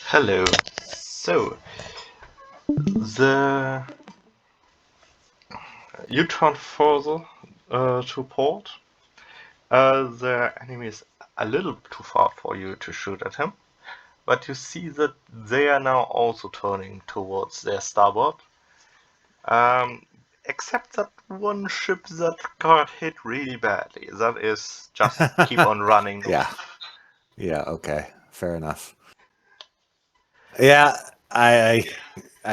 Hello. So, the you turn further to port. The enemy is a little too far for you to shoot at him, but you see that they are now also turning towards their starboard. Except that one ship that got hit really badly. That is just keep on running north. Yeah. Yeah, okay. Fair enough. Yeah, I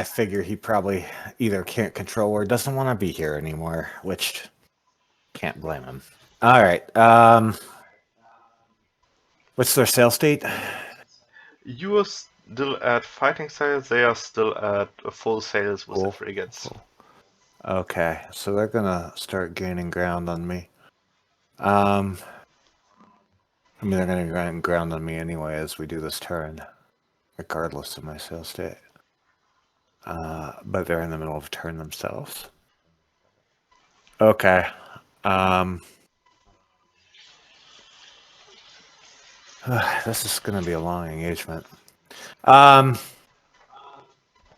figure he probably either can't control or doesn't want to be here anymore, which can't blame him. All right. What's their sail state? You are still at fighting sails. They are still at full sails with the Cool. frigates. Cool. Okay, so they're gonna start gaining ground on me. I mean, they're gonna gain ground on me anyway as we do this turn, regardless of my sail state. But they're in the middle of a turn themselves. Okay. This is gonna be a long engagement.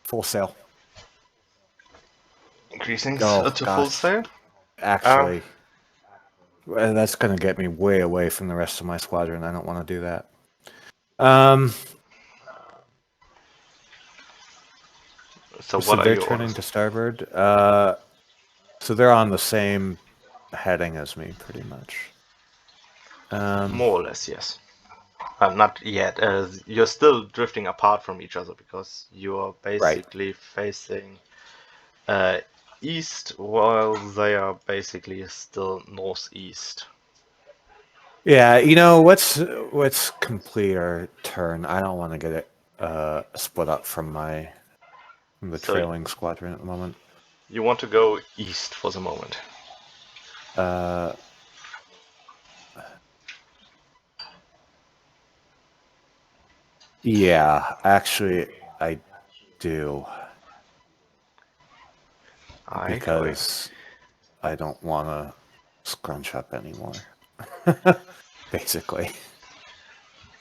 Full sail. Increasing Oh, to full gosh. sail. Actually, that's gonna get me way away from the rest of my squadron. I don't want to do that. So So what are they're your turning orders? to starboard. So they're on the same heading as me, pretty much. More or less, yes. Not yet. You're still drifting apart from each other because you're basically facing east while they are basically still northeast. Yeah, let's complete our turn. I don't want to get it split up from the So trailing squadron at the moment. you want to go east for the moment. Yeah, actually, I do. Because I don't want to scrunch up anymore. Basically.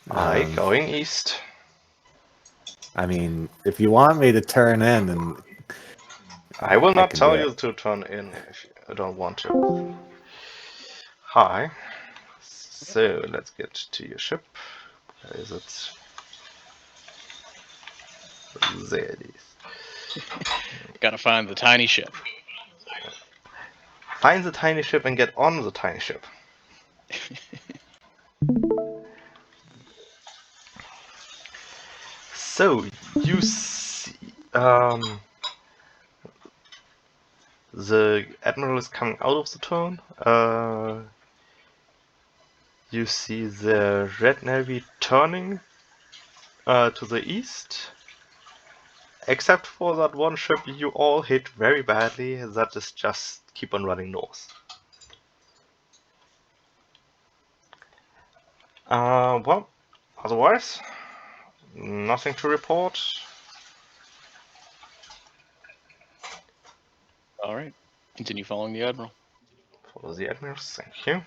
Going east. I mean, if you want me to turn in, and I will not can tell do you it. to turn in if you don't want to. Hi. So let's get to your ship. Where is it? There it is. Gotta find the tiny ship. Find the tiny ship and get on the tiny ship. So you see, the admiral is coming out of the turn. You see the Red Navy turning to the east. Except for that one ship you all hit very badly, that is just keep on running north. Well, otherwise, nothing to report. All right. Continue following the admiral. Follow the admirals, thank you.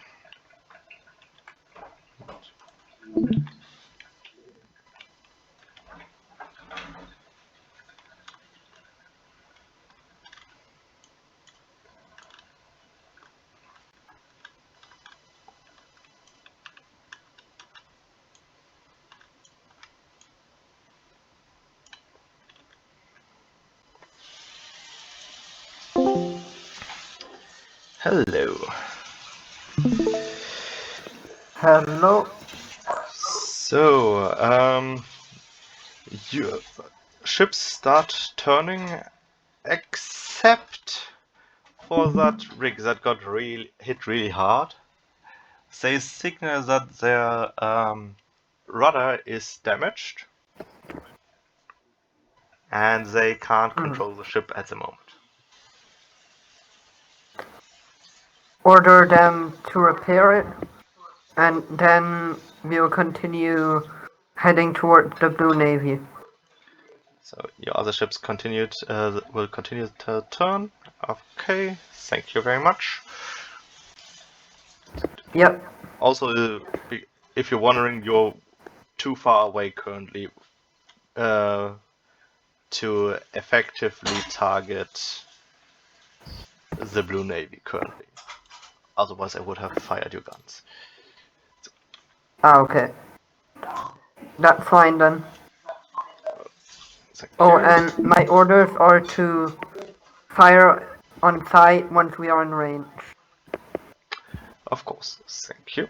Hello. Hello. So, your ships start turning, except for that rig that got hit really hard. They signal that their rudder is damaged, and they can't control the ship at the moment. Order them to repair it, and then we'll continue heading toward the Blue Navy. So your other ships will continue to turn. Okay, thank you very much. Yep. Also, if you're wondering, you're too far away currently to effectively target the Blue Navy currently. Otherwise, I would have fired your guns. Ah, okay. That's fine then. Thank Oh, you. and my orders are to fire on sight once we are in range. Of course, thank you.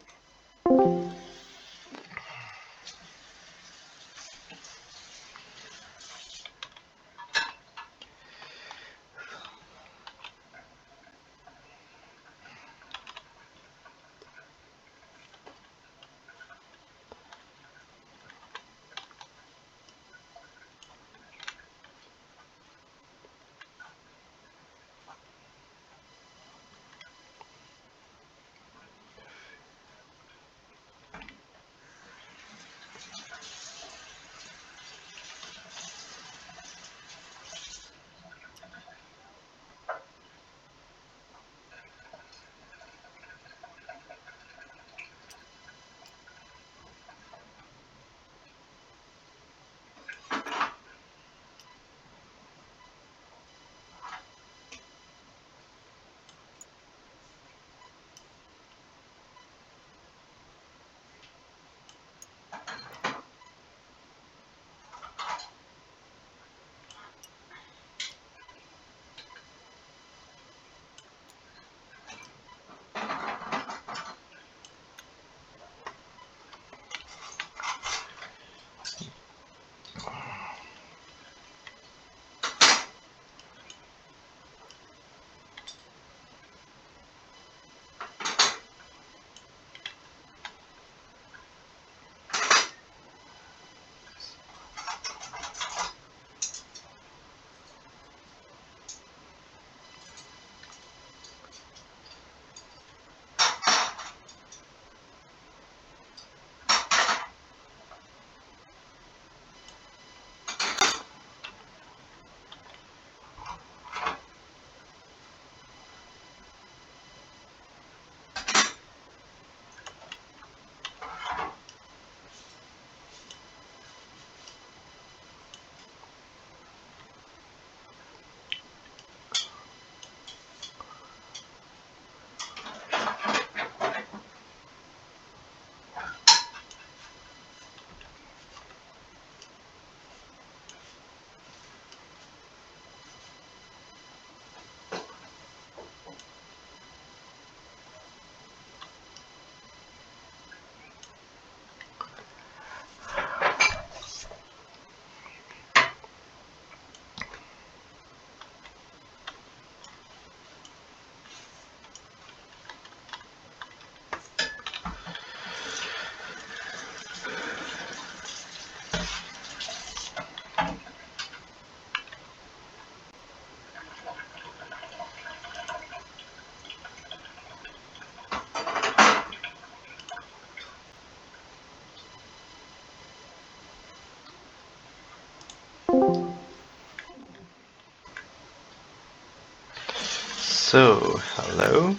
So, hello.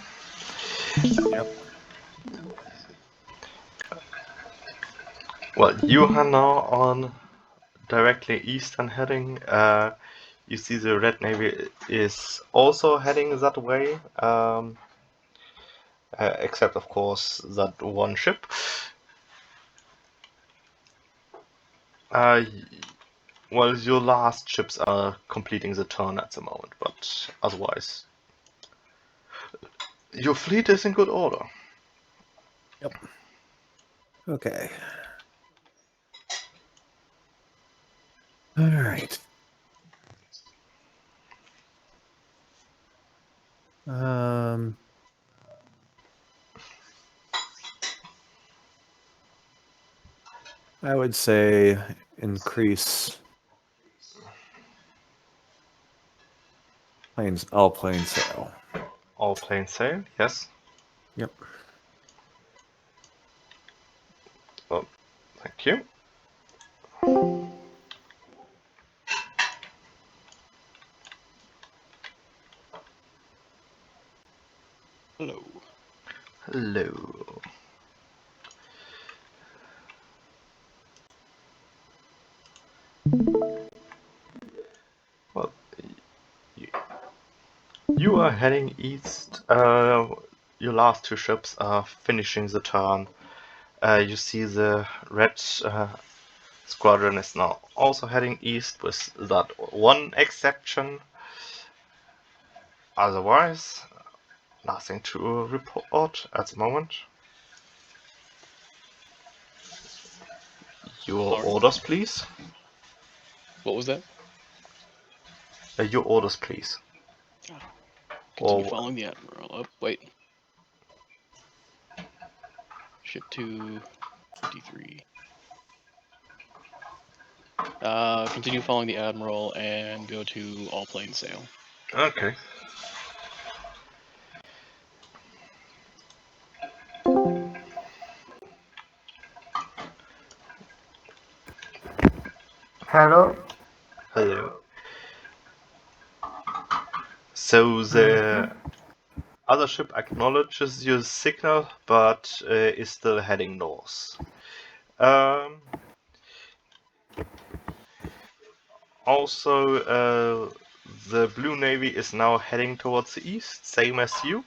Yep. Well, you are now on directly eastern heading. You see the Red Navy is also heading that way, except of course that one ship. Uh, well, your last ships are completing the turn at the moment, but otherwise, your fleet is in good order. Yep. Okay. All right. Um, I would say increase all planes sail. All planes sail, yes. Yep. Well, thank you. Hello. Hello. Well, you are heading east. Your last two ships are finishing the turn. You see the red squadron is now also heading east, with that one exception. Otherwise, nothing to report at the moment. Your Alright. orders, please. What was that? Your orders, please. Continue Or following the Admiral. Oh, wait. Ship 253. Continue following the Admiral and go to all plane sail. okay. Hello? Hello. So the other ship acknowledges your signal, but is still heading north. Also, the Blue Navy is now heading towards the east, same as you.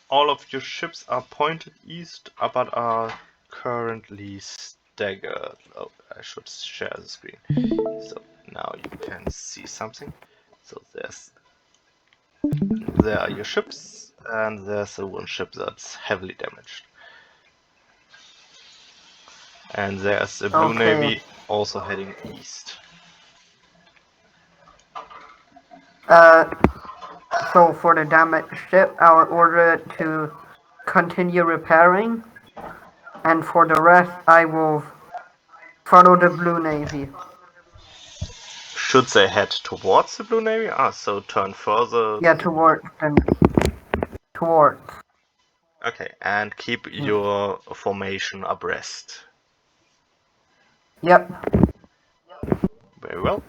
All of your ships are pointed east, but are currently staggered. Oh, I should share the screen. So now you can see something. So there are your ships, and there's the one ship that's heavily damaged. And there's the Blue Okay. Navy also heading east. So for the damaged ship, I'll order it to continue repairing, and for the rest, I will follow the Blue Navy. Should they head towards the Blue Navy? So turn further. Yeah, towards. Okay, and keep your formation abreast. Yep. Very well.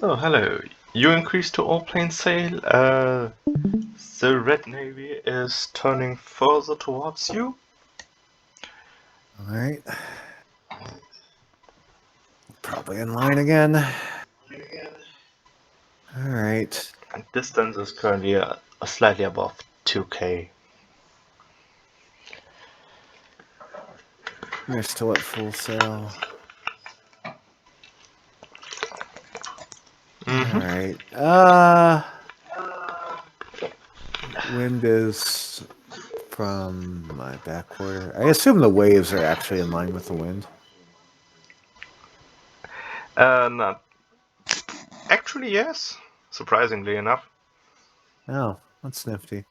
So, hello. You increased to all plain sail. The Red Navy is turning further towards you. All right. Probably in line again. All right. And distance is currently slightly above 2k. We're still at full sail. Mm-hmm. All right. Wind is from my back quarter. I assume the waves are actually in line with the wind. Not actually, yes. Surprisingly enough. Oh, that's nifty.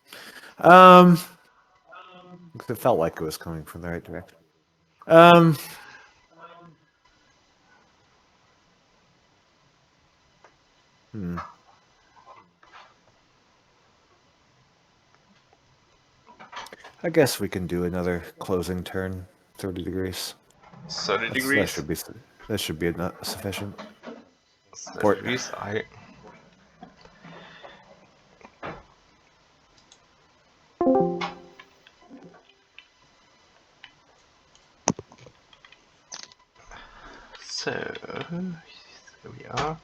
It felt like it was coming from the right direction. I guess we can do another closing turn, 30 degrees. 30 That degrees. should be not sufficient. 30 Port. degrees. So here we are.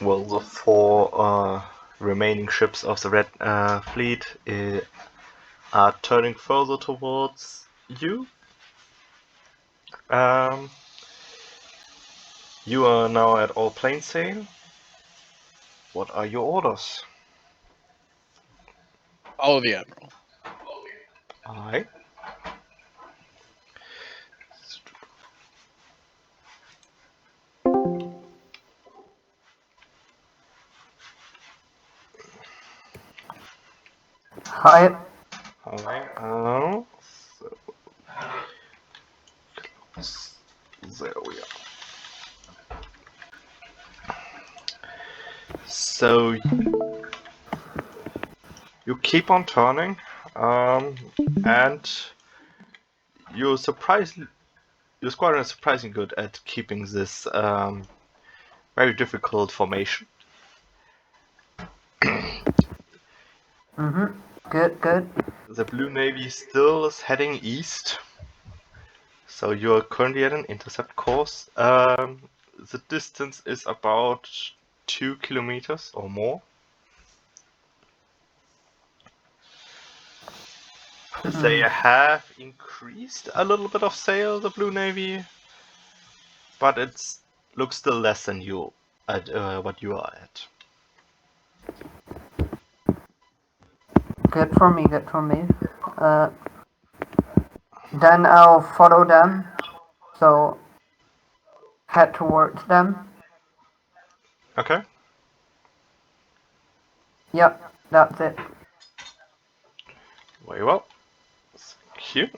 Well, the four remaining ships of the Red Fleet are turning further towards you. You are now at all plain sail. What are your orders? Follow the admiral. Aye. Hi. Aye. There we are. So you keep on turning, and your squadron is surprisingly good at keeping this very difficult formation. Good, good. The Blue Navy still is heading east, so you are currently at an intercept course. The distance is about 2 kilometers or more. They have increased a little bit of sail, the Blue Navy, but it looks still less than you at what you are at. Good for me, good for me. Then I'll follow them. So, head towards them. Okay. Yep, that's it. Very well. Thank you.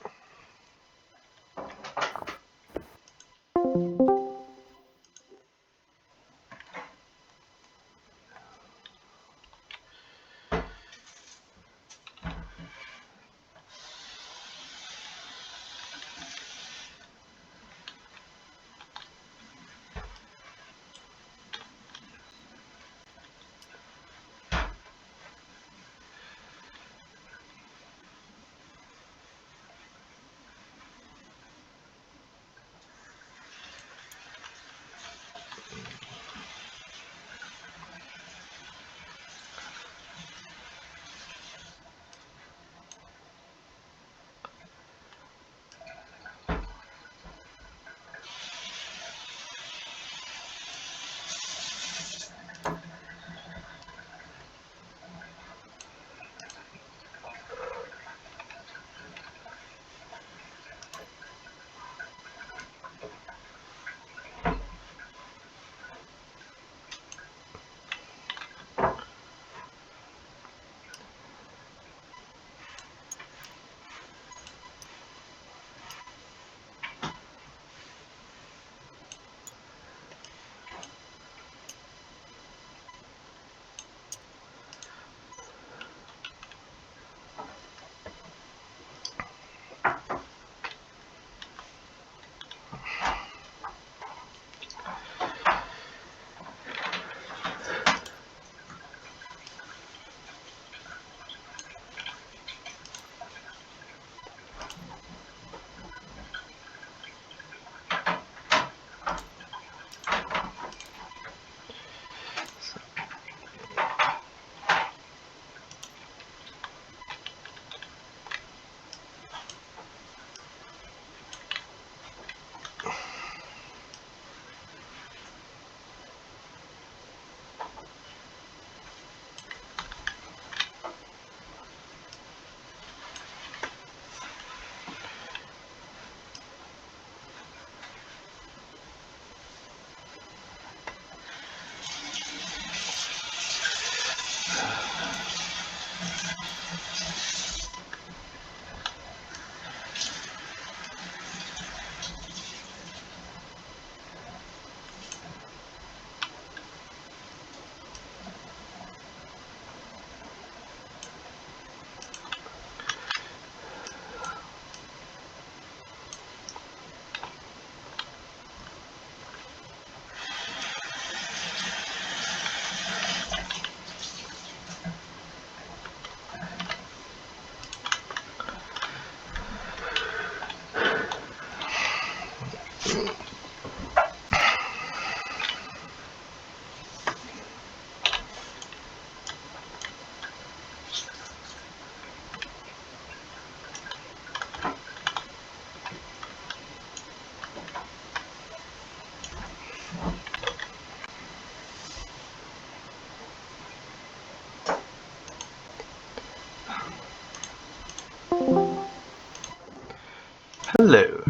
Hello.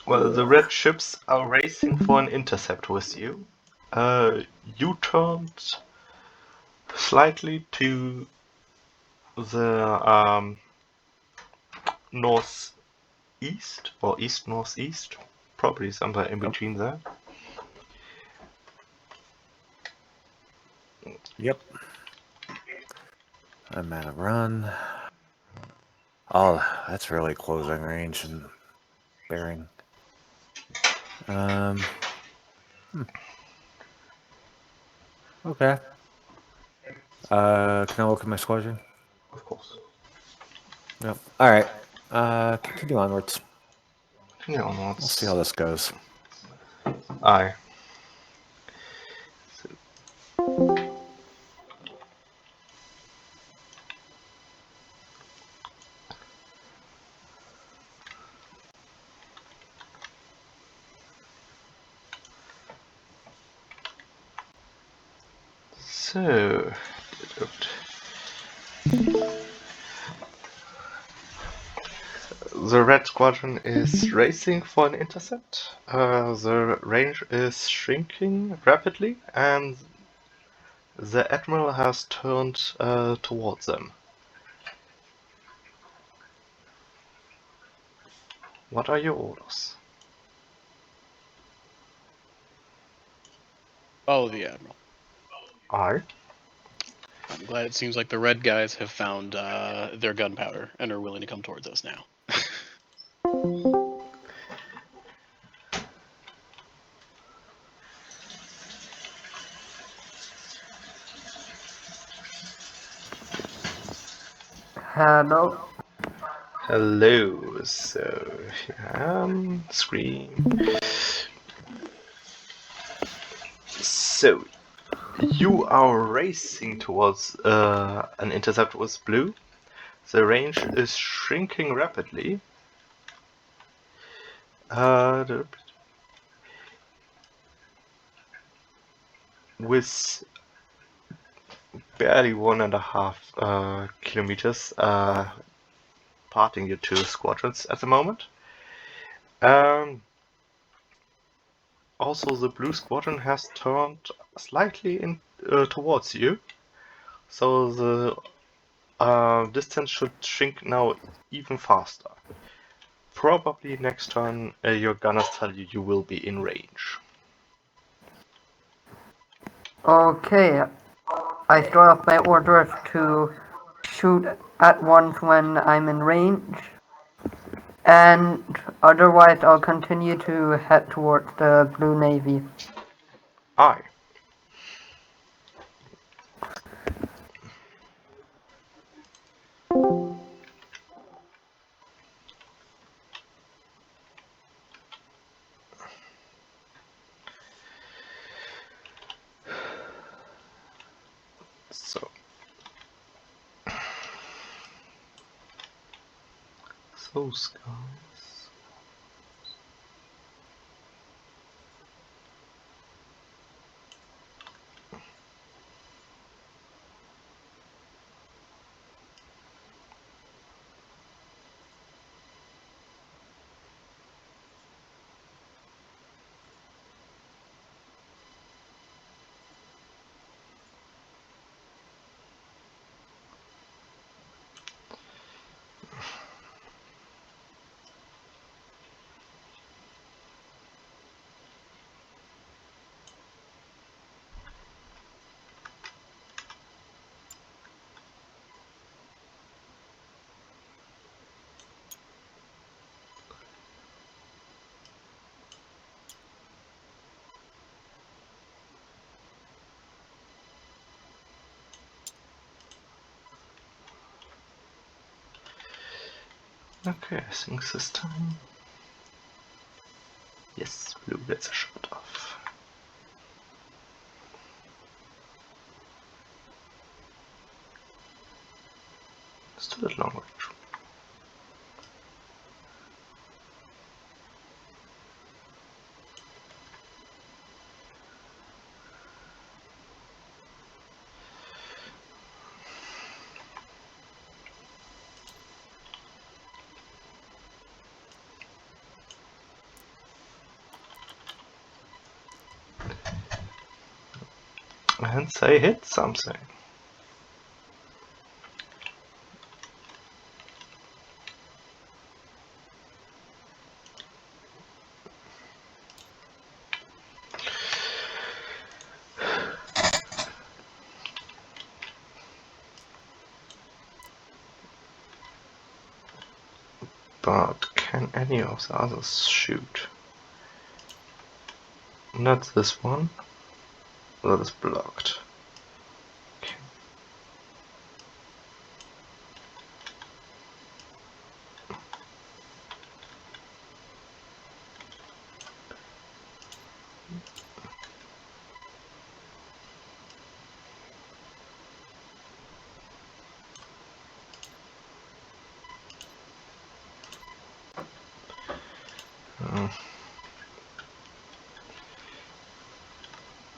Well, the red ships are racing for an intercept with you. You turned slightly to the northeast or east-northeast, probably somewhere in between there. Yep. I'm at a run. Oh, that's really closing range and bearing. Okay. Can I look at my squadron? Of course. Yep. All right. Continue onwards. Continue We'll see onwards. how this goes. Aye. So, the red squadron is racing for an intercept. The range is shrinking rapidly, and the admiral has turned towards them. What are your orders? Follow the admiral. Aye. I'm glad it seems like the red guys have found their gunpowder and are willing to come towards us now. Hello. Hello. So, screen. So, you are racing towards an intercept with blue. The range is shrinking rapidly. With barely 1.5 kilometers parting your two squadrons at the moment. Also, the blue squadron has turned slightly towards you, so the distance should shrink now even faster. Probably next turn your gunners tell you will be in range. Okay. I throw out my orders to shoot at once when I'm in range. And otherwise, I'll continue to head towards the Blue Navy. Aye. So. Those guys. Okay, I think this time. Yes, blue gets a shot off. Still at long range. And say hit something. But can any of the others shoot? Not this one. That is blocked. Okay.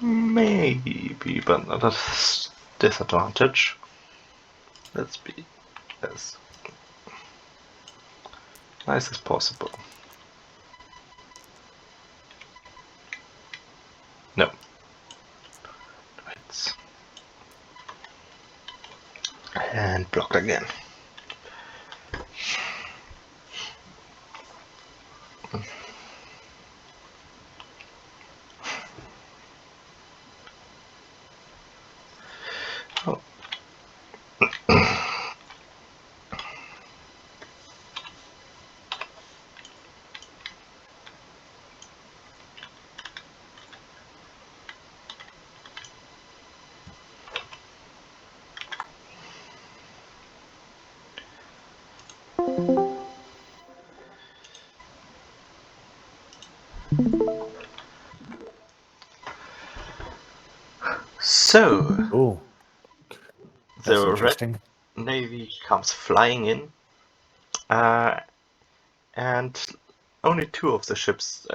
Maybe, but not a disadvantage. Let's be as nice as possible. No. Hits. And blocked again. Oh. So, Ooh, that's the Red interesting. Navy comes flying in, and only two of the ships,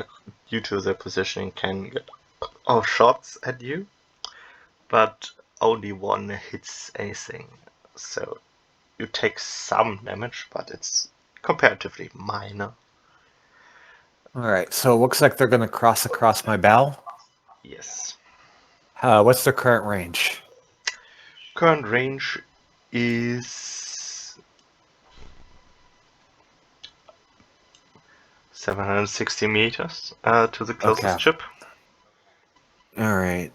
due to their positioning, can get shots at you, but only one hits anything. So you take some damage, but it's comparatively minor. All right, so it looks like they're going to cross across my bow. Yes. What's their current range? Current range is 760 meters to the closest Okay. ship. All right,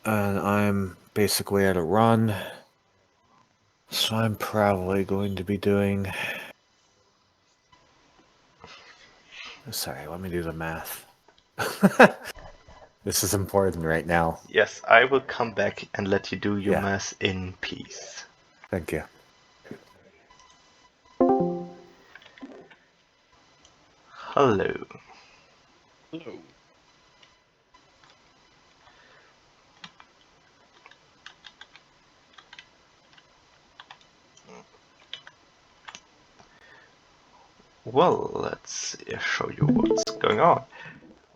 and I'm basically at a run, so I'm probably going to be doing... Sorry, let me do the math. This is important right now. Yes, I will come back and let you do your Yeah. math in peace. Thank you. Hello. Hello. Well, let's show you what's going on.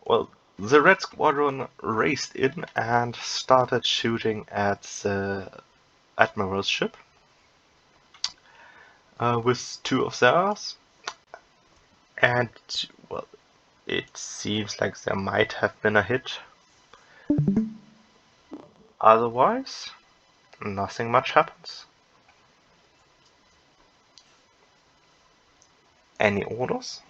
Well, the Red Squadron raced in and started shooting at the Admiral's ship with two of theirs. And, well, it seems like there might have been a hit. Otherwise, nothing much happens. Any orders?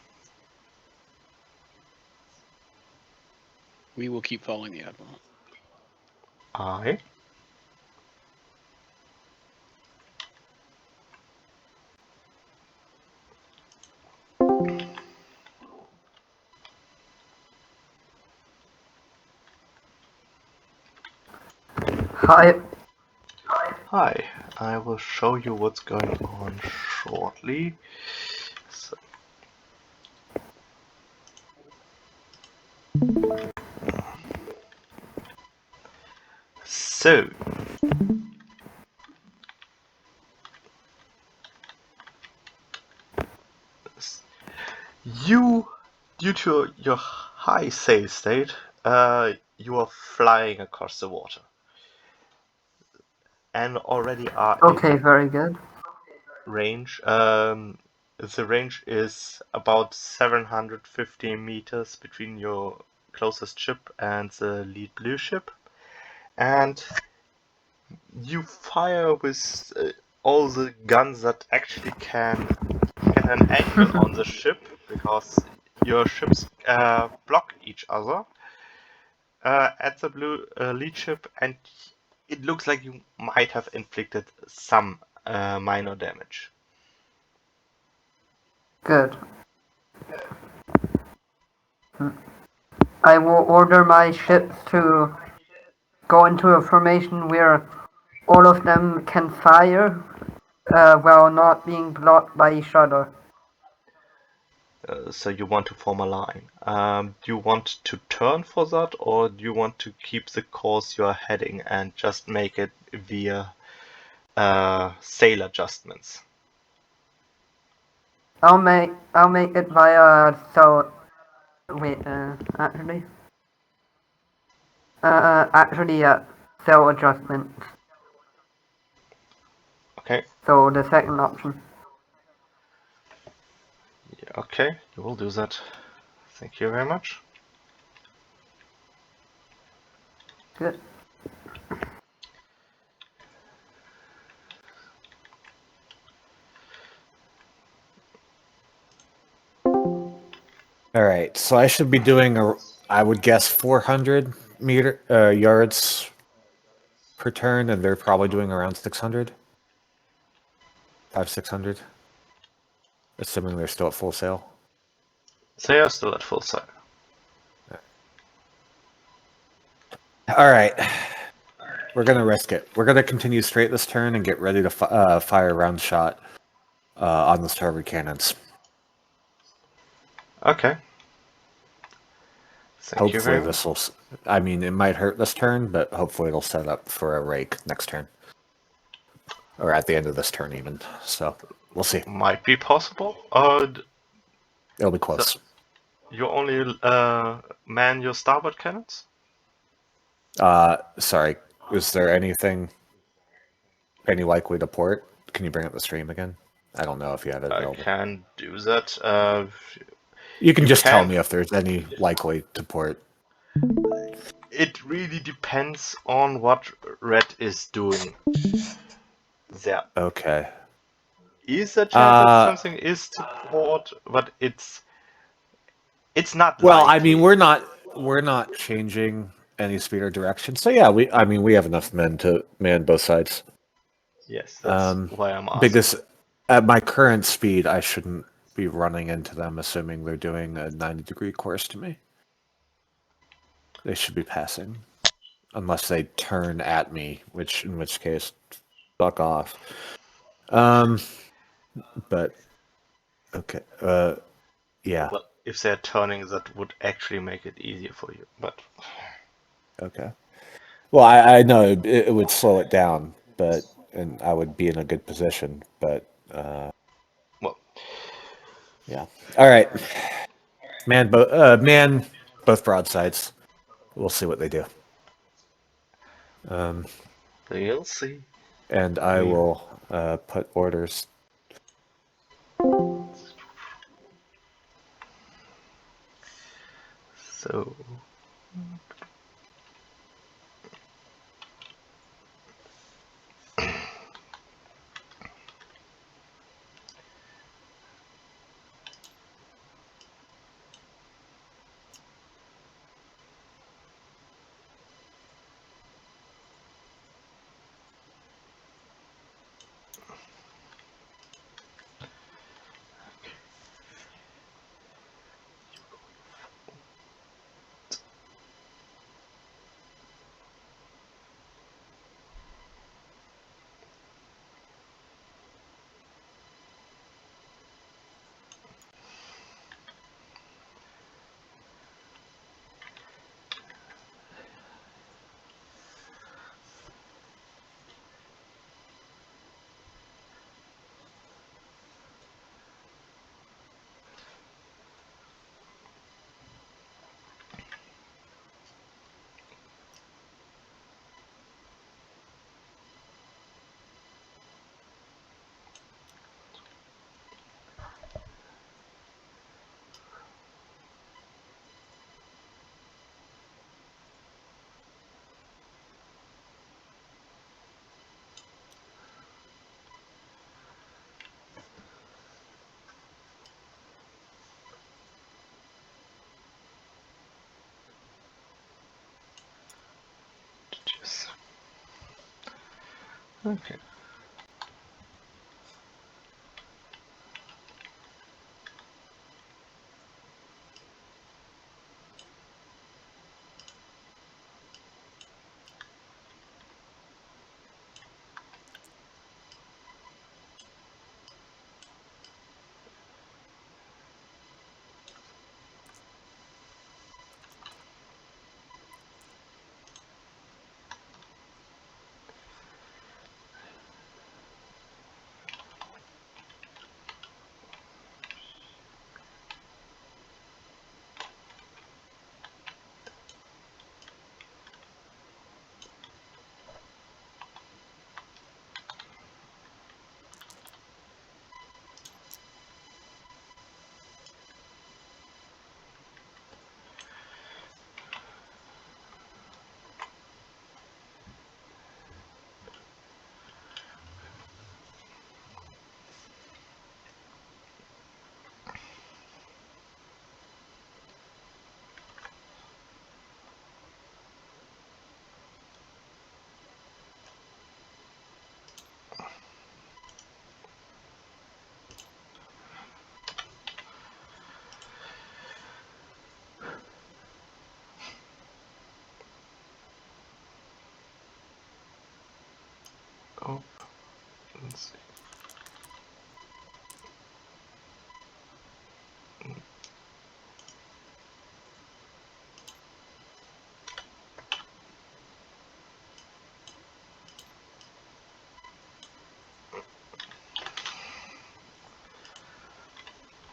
We will keep following the Admiral. Aye. Hi. Hi, I will show you what's going on shortly. So, you, due to your high save state, you are flying across the water. And already are Okay, very good. range. The range is about 750 meters between your closest ship and the lead blue ship. And You fire with all the guns that actually can get an angle on the ship, because your ships block each other at the blue lead ship, and it looks like you might have inflicted some minor damage. Good. I will order my ships to go into a formation where all of them can fire while not being blocked by each other. So you want to form a line. Do you want to turn for that, or do you want to keep the course you're heading and just make it via sail adjustments? I'll make it via wait actually cell adjustments. Okay. So the second option. Yeah, okay, you will do that. Thank you very much. Good. All right, so I should be doing I would guess 400 yards per turn, and they're probably doing around 600, 600, assuming they're still at full sail. They are still at full sail. All right, we're gonna risk it. We're gonna continue straight this turn and get ready to fire round shot on the starboard cannons. Okay. Thank you Hopefully very much. this will. I mean, it might hurt this turn, but hopefully it'll set up for a rake next turn, or at the end of this turn even. So we'll see. Might be possible. It'll be close. You only man your starboard cannons? Sorry. Is there any likely to port? Can you bring up the stream again? I don't know if you have it I available. can do that. You can just tell can. me if there's any likely to port. It really depends on what Red is doing. There Okay. is a chance that something is to port, but it's not Well, likely. I mean, we're not changing any speed or direction. So yeah, we have enough men to man both sides. Yes, that's why I'm asking. Because at my current speed, I shouldn't be running into them, assuming they're doing a 90-degree course to me. They should be passing, unless they turn at me, in which case, fuck off. But okay, yeah. Well, if they're turning, that would actually make it easier for you. But Okay. Well, I know it would slow it down, and I would be in a good position, but well, yeah. All right, man, both broadsides. We'll see what they do. we'll see. And I will put orders. So. Okay. Oh, let's see.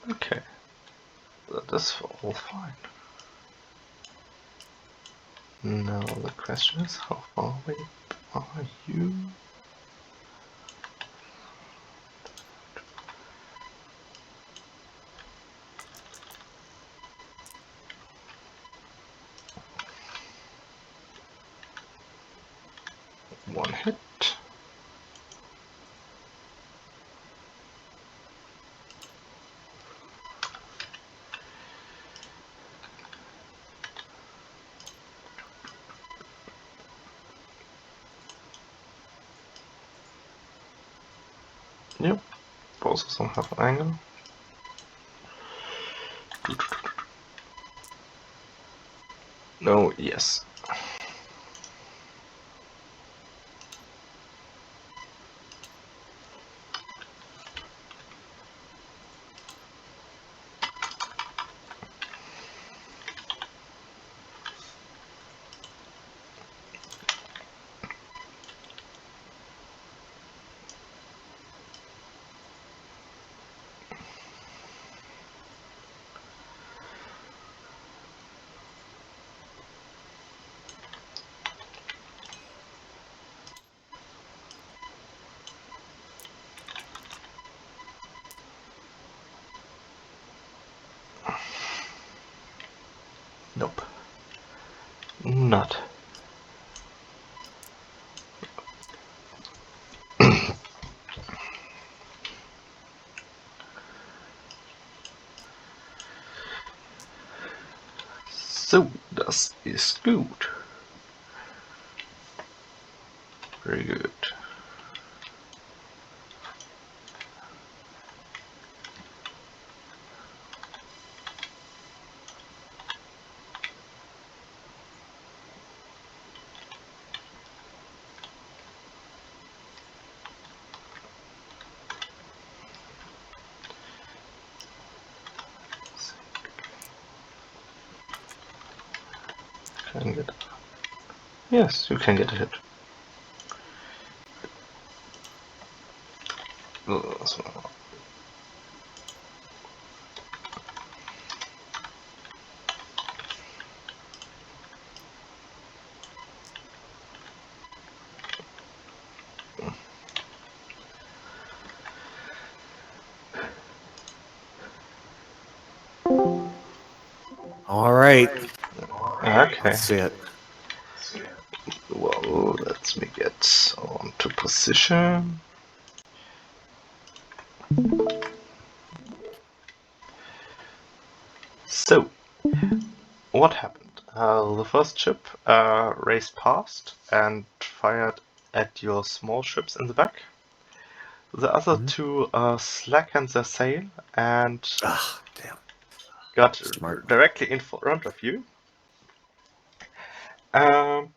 Okay, that is all fine. Now the question is, how far away are you? One hit. Yep, both of them have an angle. No, yes. Nope. Not. So, das ist gut. Very good. Can get. Yes, you can get a hit. So. All right. Okay. Let's see it. Well, let me get onto position. So, what happened? The first ship raced past and fired at your small ships in the back. The other two slackened their sail and Ah, damn. got Smart. directly in front of you. And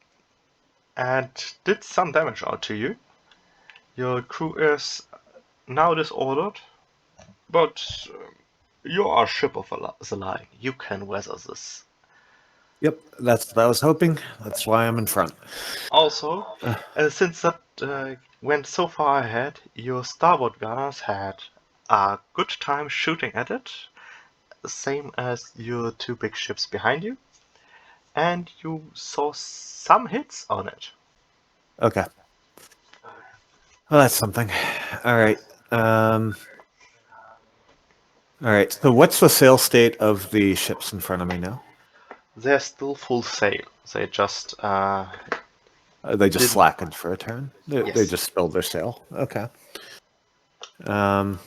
did some damage out to you. Your crew is now disordered, but you are a ship of the line. You can weather this. Yep, that's what I was hoping. That's why I'm in front. Also, since that went so far ahead, your starboard gunners had a good time shooting at it, same as your two big ships behind you, and you saw some hits on it. Okay. Well, that's something. All right. All right. So, what's the sail state of the ships in front of me now? They're still full sail. They just They just didn't. slackened for a turn. They Yes. just spilled their sail. Okay. That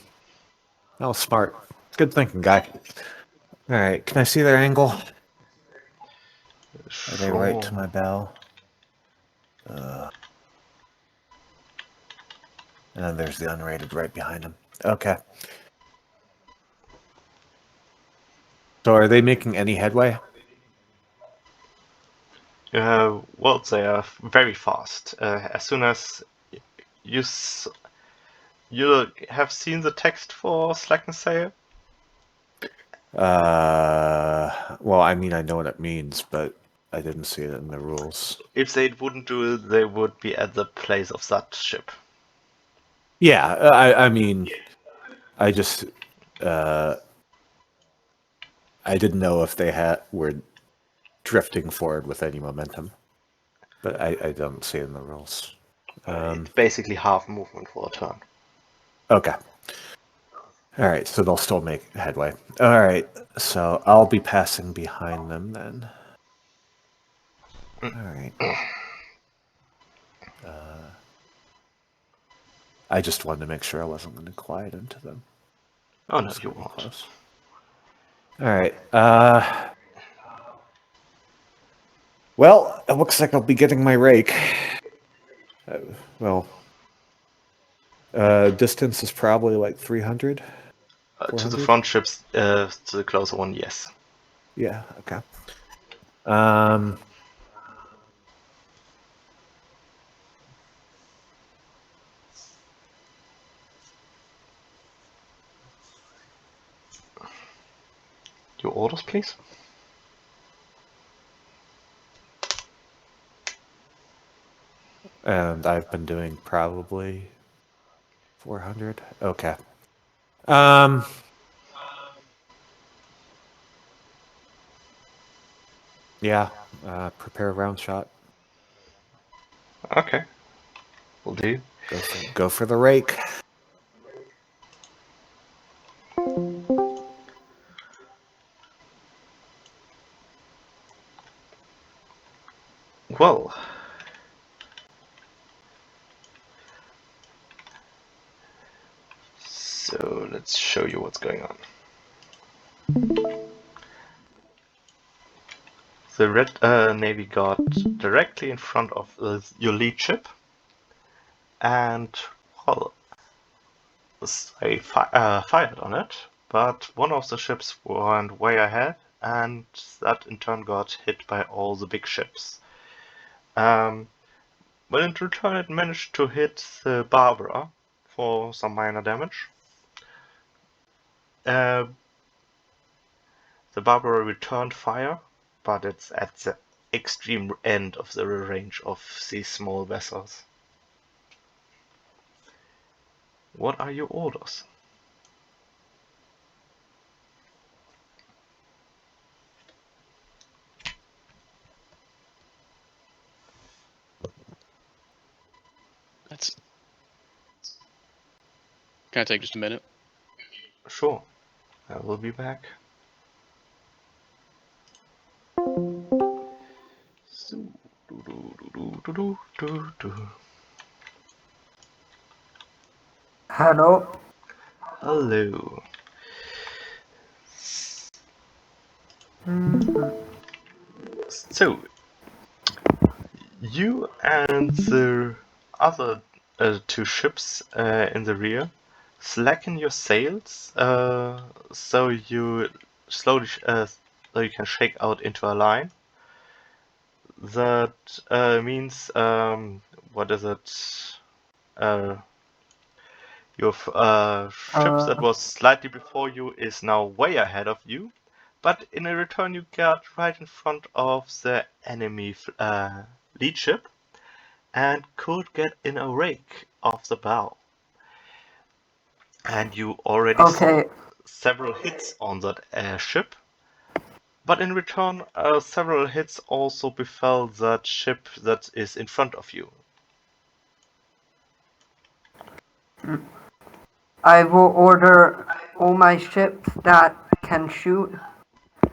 was smart. Good thinking, guy. All right. Can I see their angle? Are they right to my bow? And there's the unrated right behind them. Okay. So, are they making any headway? Well, they are very fast. As soon as you you have seen the text for slacken sail, Well, I mean, I know what it means, but I didn't see it in the rules. if they wouldn't do it, they would be at the place of that ship. Yeah, I mean, I just, I didn't know if they were drifting forward with any momentum, but I don't see it in the rules. It's basically half movement for a turn. Okay. All right, so they'll still make headway. All right, so I'll be passing behind them then. All right. I just wanted to make sure I wasn't going to quiet into them. Oh no, It's you gonna be won't. close. All right. Well, it looks like I'll be getting my rake. Distance is probably like 300. To the 400? front ships, to the closer one, yes. Yeah. Okay. Your orders, please. And I've been doing probably 400. Okay. Yeah. Prepare a round shot. Okay, will do. Go for the rake. Well, so let's show you what's going on. The red navy got directly in front of your lead ship, and well, they fired on it, but one of the ships went way ahead, and that in turn got hit by all the big ships. But in return, it managed to hit the Barbara for some minor damage. The Barbara returned fire, but it's at the extreme end of the range of these small vessels. What are your orders? That's. Can I take just a minute? Sure, I will be back. So, Hello. hello. So, you and the other two ships in the rear, slacken your sails so you slowly so you can shake out into a line. That means what is it? Your ships that was slightly before you is now way ahead of you, but in a return you got right in front of the enemy lead ship and could get in a rake of the bow. And you already saw several hits on that airship, but in return several hits also befell that ship that is in front of you. I will order all my ships that can shoot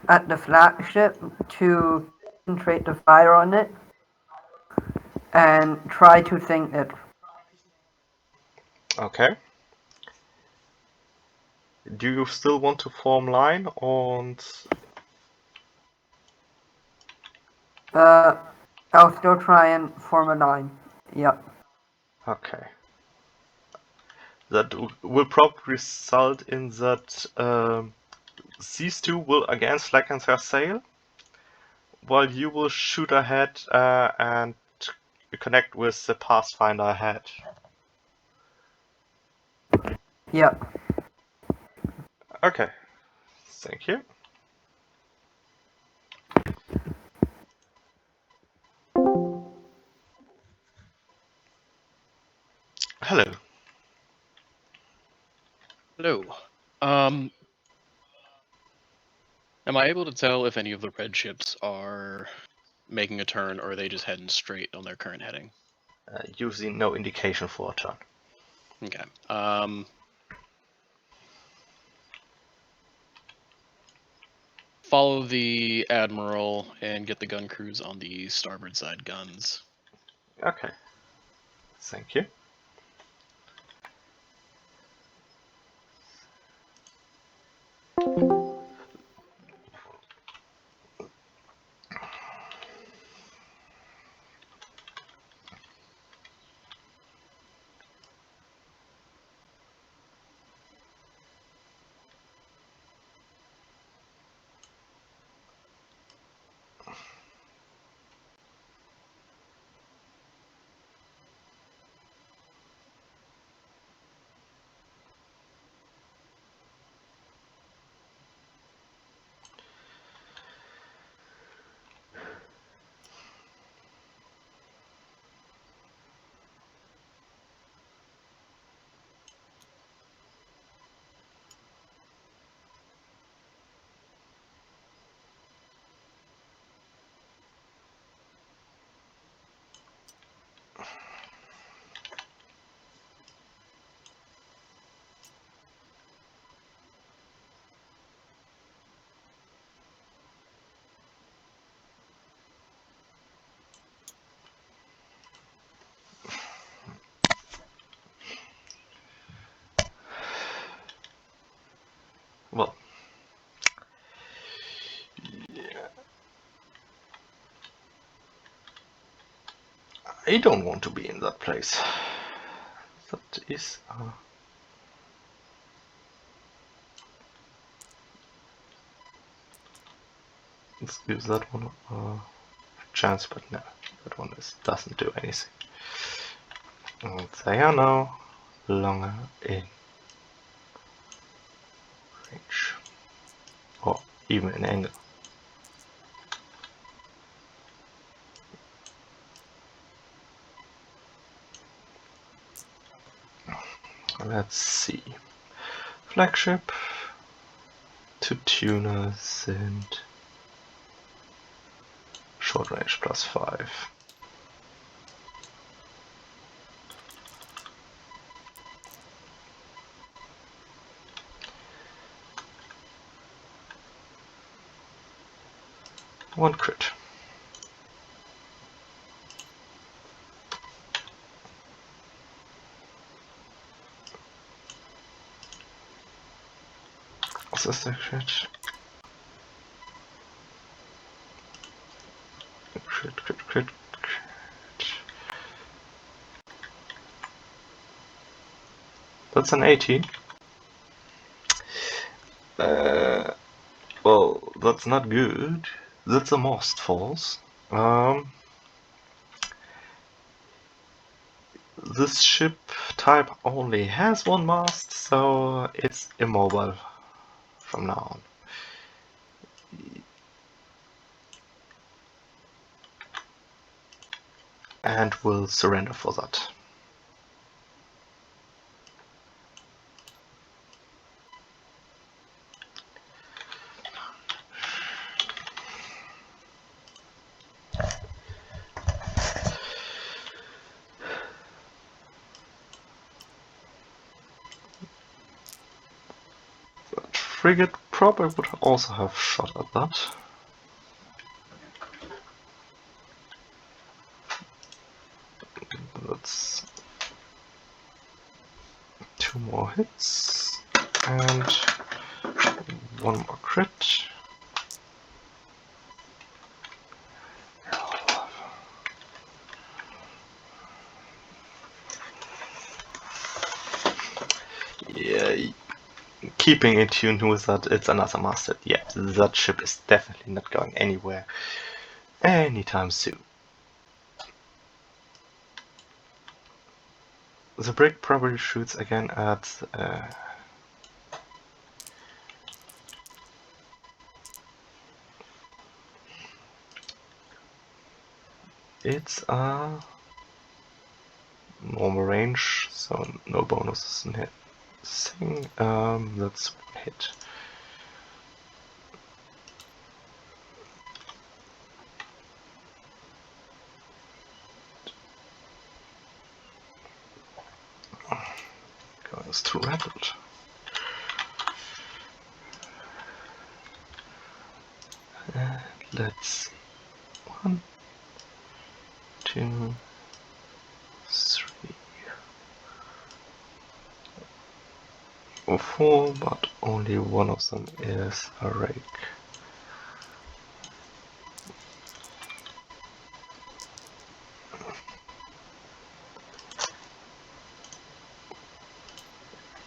at the flagship to concentrate the fire on it and try to sink it. Okay. Do you still want to form line and I'll still try and form a line. Yep. okay. That will probably result in that these two will again slacken their sail, while you will shoot ahead and connect with the Pathfinder ahead. Yep. Okay. Thank you. Hello. Hello. Am I able to tell if any of the red ships are making a turn, or are they just heading straight on their current heading? Using no indication for a turn. Okay. Follow the Admiral and get the gun crews on the starboard side guns. Okay. Thank you. Well, yeah. I don't want to be in that place. That is. Let's give that one a chance, but no, that one doesn't do anything. And they are now longer in range, or even in angle. Let's see. Flagship, 2 tuners, and short range +5. One crit. What's this crit? Crit. That's an 18. Well, that's not good. That's a mast falls. This ship type only has one mast, so it's immobile from now on. And will surrender for that. That frigate probably would also have shot at that. That's 2 more hits and 1 more crit. Yeah, keeping in tune with that, it's another masthead. Yeah, that ship is definitely not going anywhere anytime soon. The brig probably shoots again at it's a normal range, so no bonuses in hit. That's 1 hit. Goes too rapid. And let's see. 1, 2, 3, or 4, but only one of them is a rake.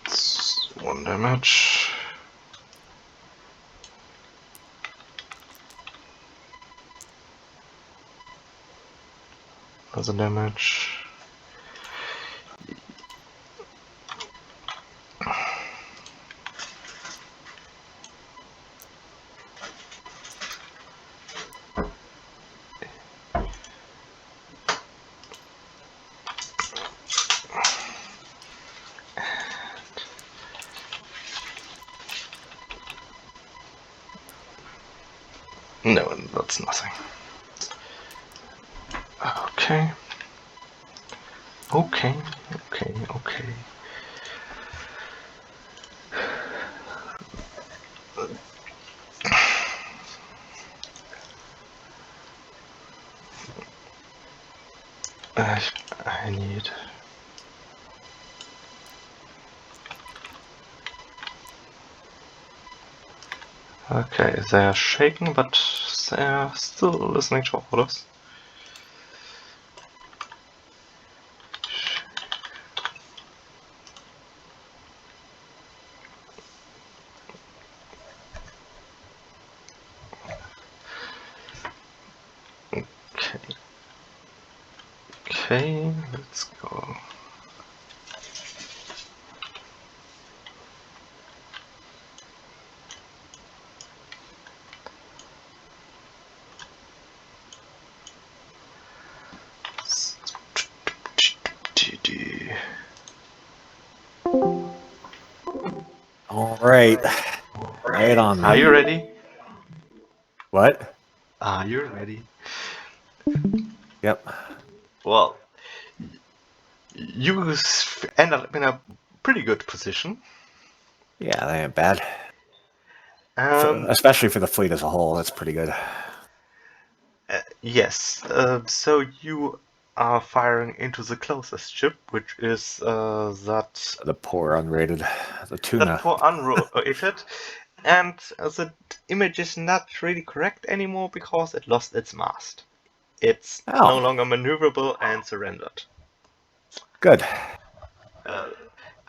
It's 1 damage. Another damage. No, that's nothing. Okay. Okay. I need... Okay, they're shaking, but they're still listening to orders. Okay, let's go. All right. Right on. Are you ready? What? Are you ready? Yep. Well, you end up in a pretty good position. Yeah, that ain't bad. Um, Especially for the fleet as a whole, that's pretty good. Yes, so you are firing into the closest ship, which is that The poor unrated, the tuna. poor unrated, and the image is not really correct anymore because it lost its mast. It's no Oh, longer maneuverable and surrendered. good.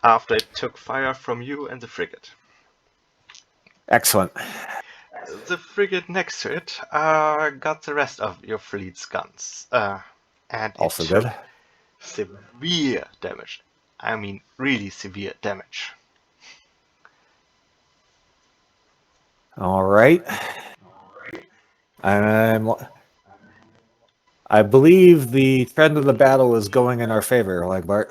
after it took fire from you and the frigate. Excellent. The frigate next to it got the rest of your fleet's guns, and Also it took good. severe damage. I mean, really severe damage. All right. I believe the trend of the battle is going in our favor, like Bart.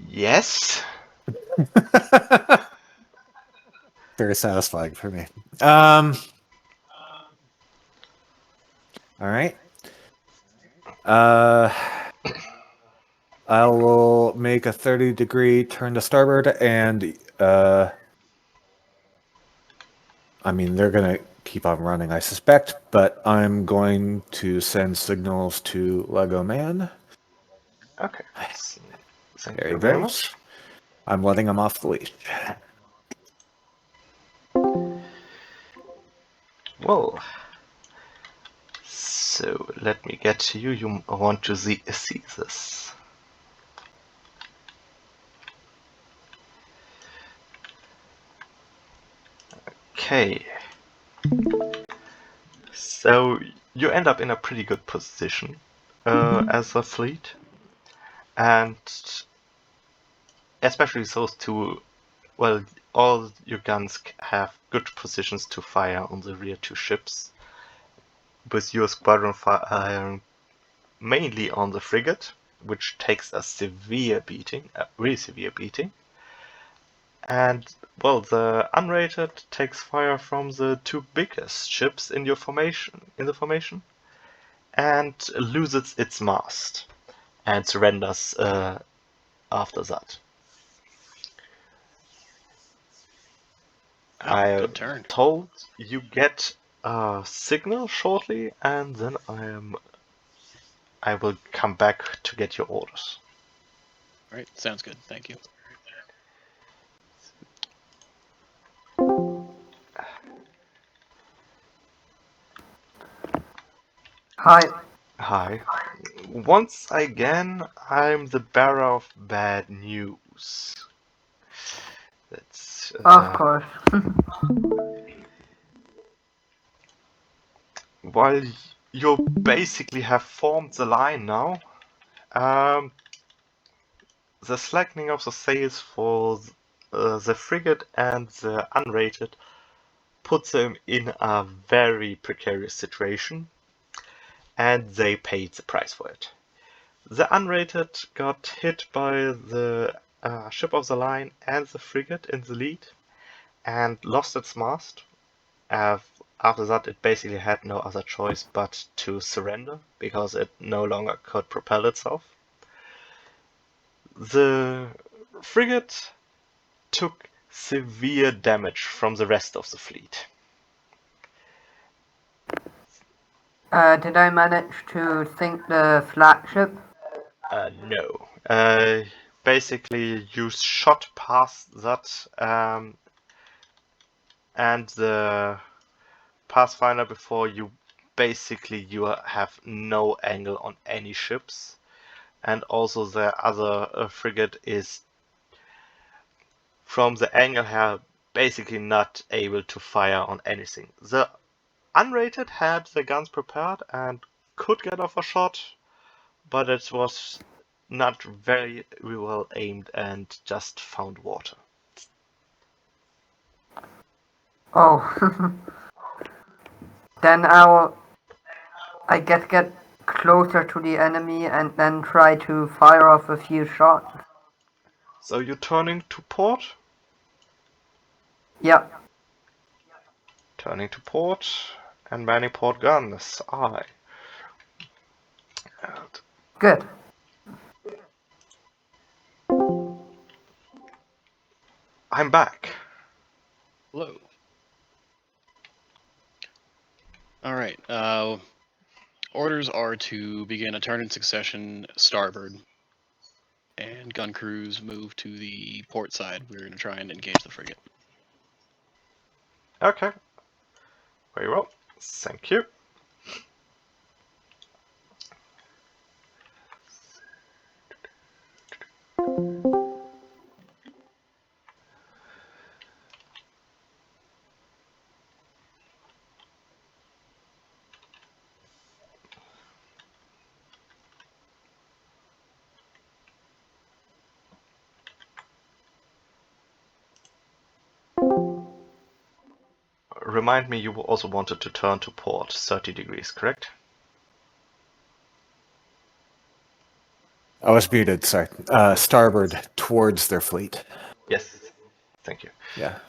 Yes. Very satisfying for me. All right. I will make a 30-degree turn to starboard, and I mean they're gonna keep on running, I suspect, but I'm going to send signals to Lego Man. Okay. Thank There you he very goes. much. I'm letting him off the leash. Well, so let me get to you. You want to see this. Okay. So you end up in a pretty good position as a fleet, and especially those two. Well, all your guns have good positions to fire on the rear two ships, with your squadron firing mainly on the frigate, which takes a severe beating, a really severe beating. And, well, the unrated takes fire from the two biggest ships in the formation, and loses its mast, and surrenders after that. Oh, I good am turn. told you get a signal shortly, and then I will come back to get your orders. All right, sounds good. Thank you. Hi. Hi. Once again, I'm the bearer of bad news. That's Of course. while you basically have formed the line now, the slackening of the sails for the frigate and the unrated puts them in a very precarious situation, and they paid the price for it. The unrated got hit by the ship of the line and the frigate in the lead and lost its mast. After that, it basically had no other choice but to surrender because it no longer could propel itself. The frigate took severe damage from the rest of the fleet. Did I manage to sink the flagship? No. Basically, you shot past that and the Pathfinder before you have no angle on any ships, and also the other frigate is from the angle here basically not able to fire on anything. The unrated had the guns prepared and could get off a shot, but it was not very well aimed and just found water. Oh. Then I guess get closer to the enemy and then try to fire off a few shots. So you're turning to port? Yep. Turning to port and manning port guns. Aye. Good. I'm back. Hello. All right. Orders are to begin a turn in succession starboard, and gun crews move to the port side. We're going to try and engage the frigate. Okay. Very well. Thank you. remind me, you also wanted to turn to port 30 degrees, correct? I was muted, sorry. Starboard towards their fleet. Yes. Thank you. Yeah.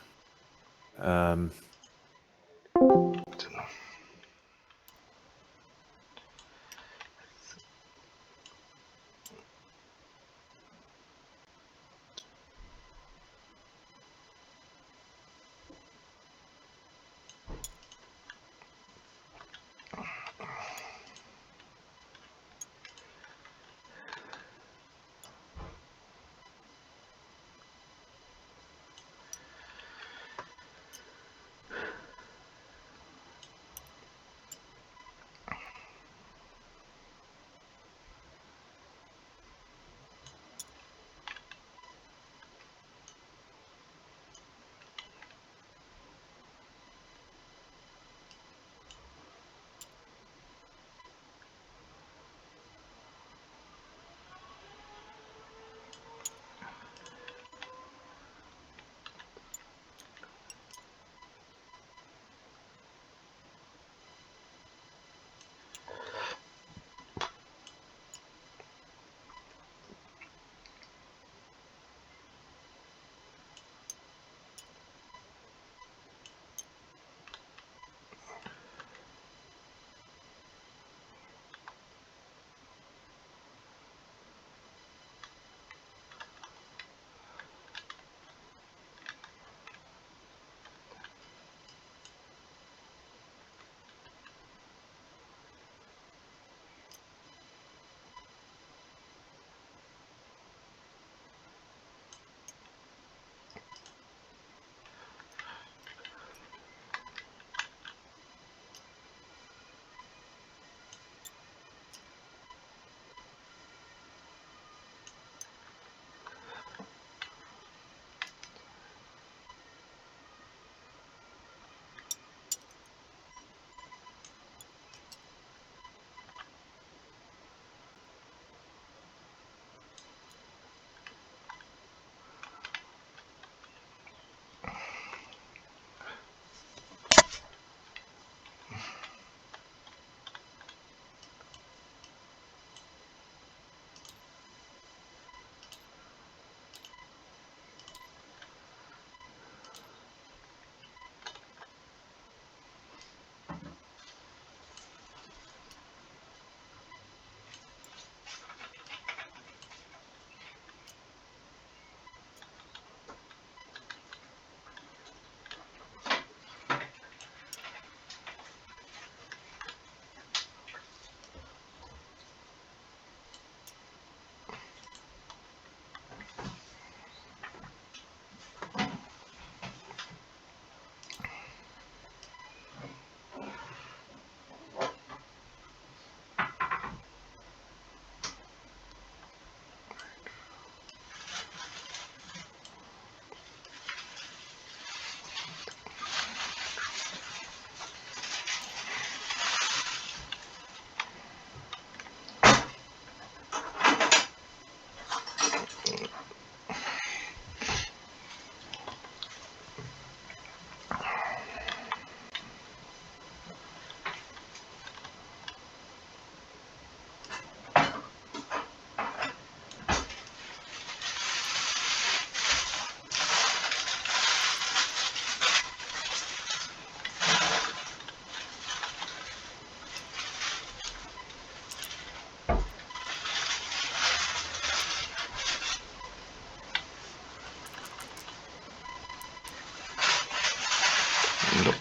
Nope.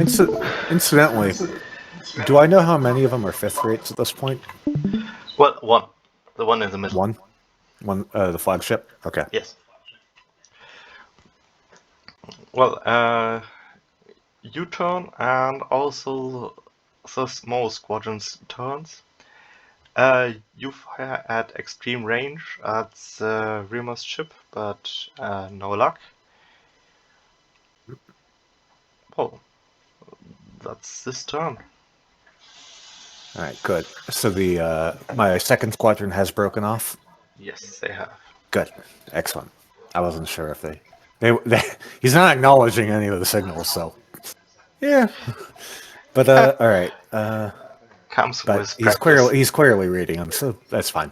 Incidentally, do I know how many of them are fifth rates at this point? Well, one. The one in the middle. One, the flagship. Okay. Yes. Well, you turn and also the small squadron's turns. You fire at extreme range at the rearmost ship, but no luck. Well, that's this turn. All right, good. So the my second squadron has broken off. Yes, they have. Good, excellent. I wasn't sure if they he's not acknowledging any of the signals, so yeah. But all right. Comes But with practice. he's clearly reading them, so that's fine.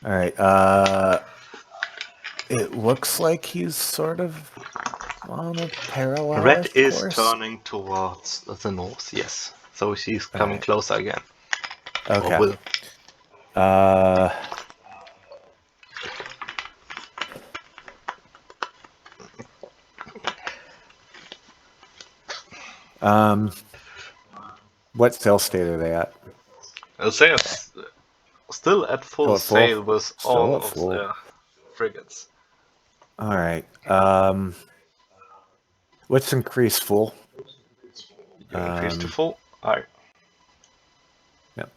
All right. It looks like he's sort of on a parallel Red is course. turning towards the north, yes. So he's coming Alright. closer again. Okay. Or will. What sail state are they at? They are still at full Still at full? sail with Still all at of full. their frigates. All right. Let's increase full. You increase to full? Alright. Yep.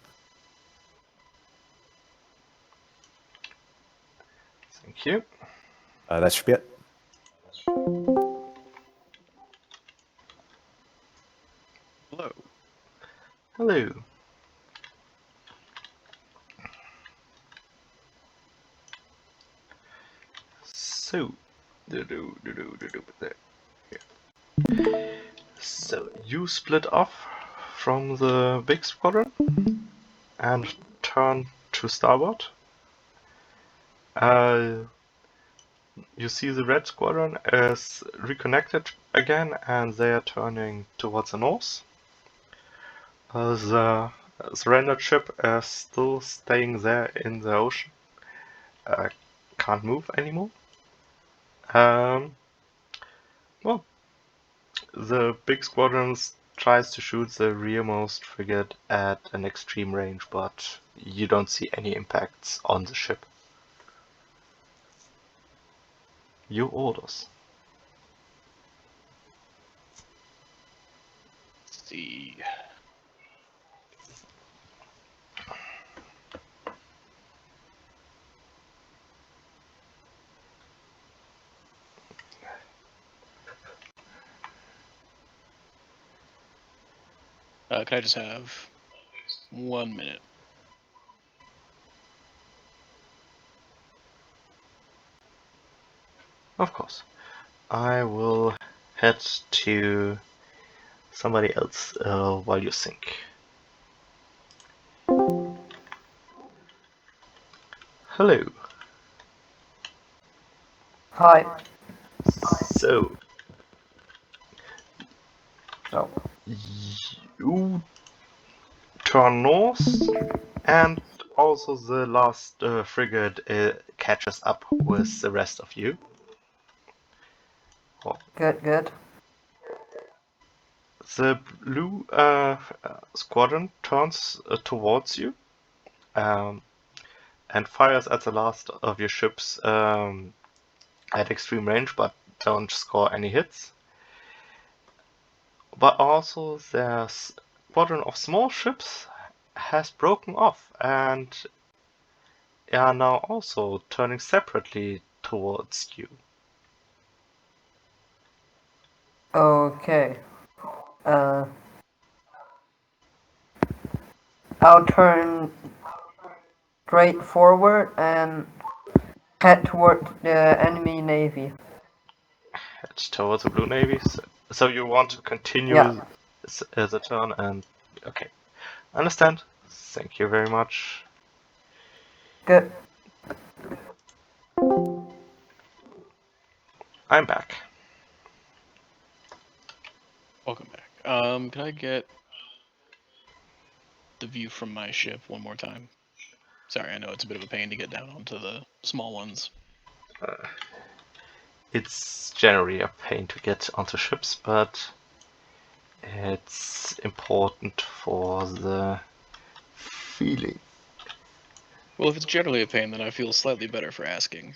Thank you. That should be it. Hello. Hello. So, so you split off from the big squadron and turn to starboard. You see the red squadron is reconnected again, and they are turning towards the north. The surrendered ship is still staying there in the ocean. Can't move anymore. Well, the big squadron tries to shoot the rearmost frigate at an extreme range, but you don't see any impacts on the ship. Your orders. Let's see. Can I just have 1 minute? Of course. I will head to somebody else while you think. Hello. Hi. So, So, you turn north, and also the last frigate catches up with the rest of you. good. The blue squadron turns towards you and fires at the last of your ships at extreme range, but don't score any hits. But also their squadron of small ships has broken off and are now also turning separately towards you. Okay. I'll turn straight forward and head towards the enemy navy. Head towards the blue navy. So you want to continue Yeah. the turn and... Okay. Understand. Thank you very much. Good. I'm back. Welcome back. Can I get the view from my ship one more time? Sorry, I know it's a bit of a pain to get down onto the small ones. It's generally a pain to get onto ships, but It's important for the feeling. Well, if it's generally a pain, then I feel slightly better for asking.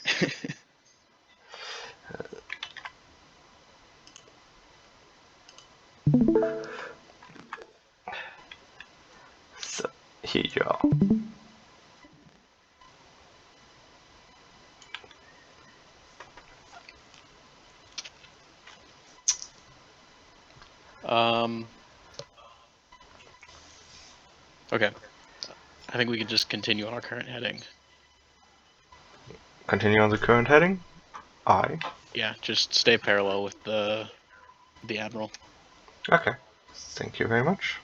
So, here you are. Okay. I think we can just continue on our current heading. Continue on the current heading. Aye. Yeah, just stay parallel with the Admiral. Okay. Thank you very much.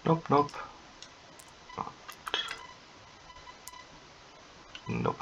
Nope, nope. Nope. Nope.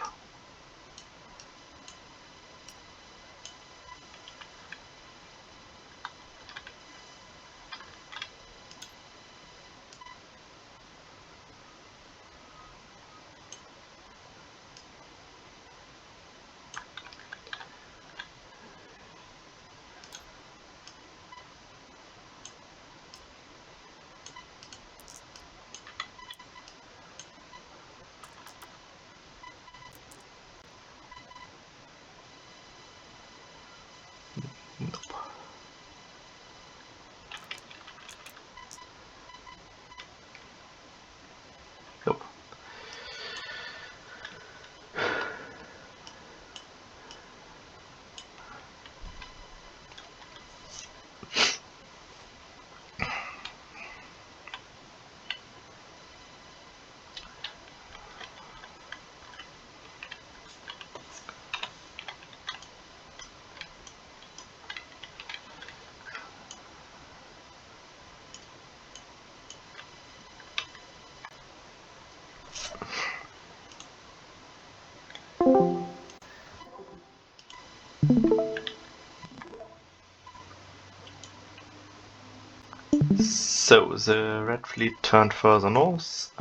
So the Red Fleet turned further north.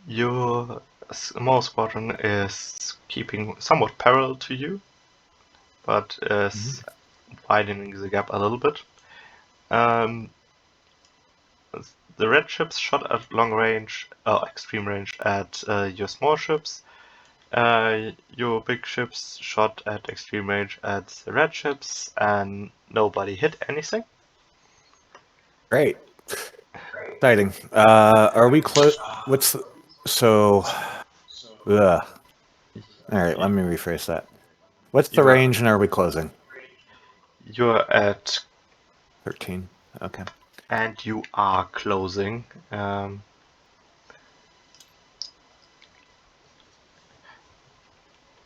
Your small squadron is keeping somewhat parallel to you, but is widening the gap a little bit. The red ships shot at long range, extreme range at your small ships. Your big ships shot at extreme range at the red ships, and nobody hit anything. Great. Exciting. Are we close? So? Ugh. All right. Let me rephrase that. What's the range, and are we closing? You're at 13. Okay. and you are closing.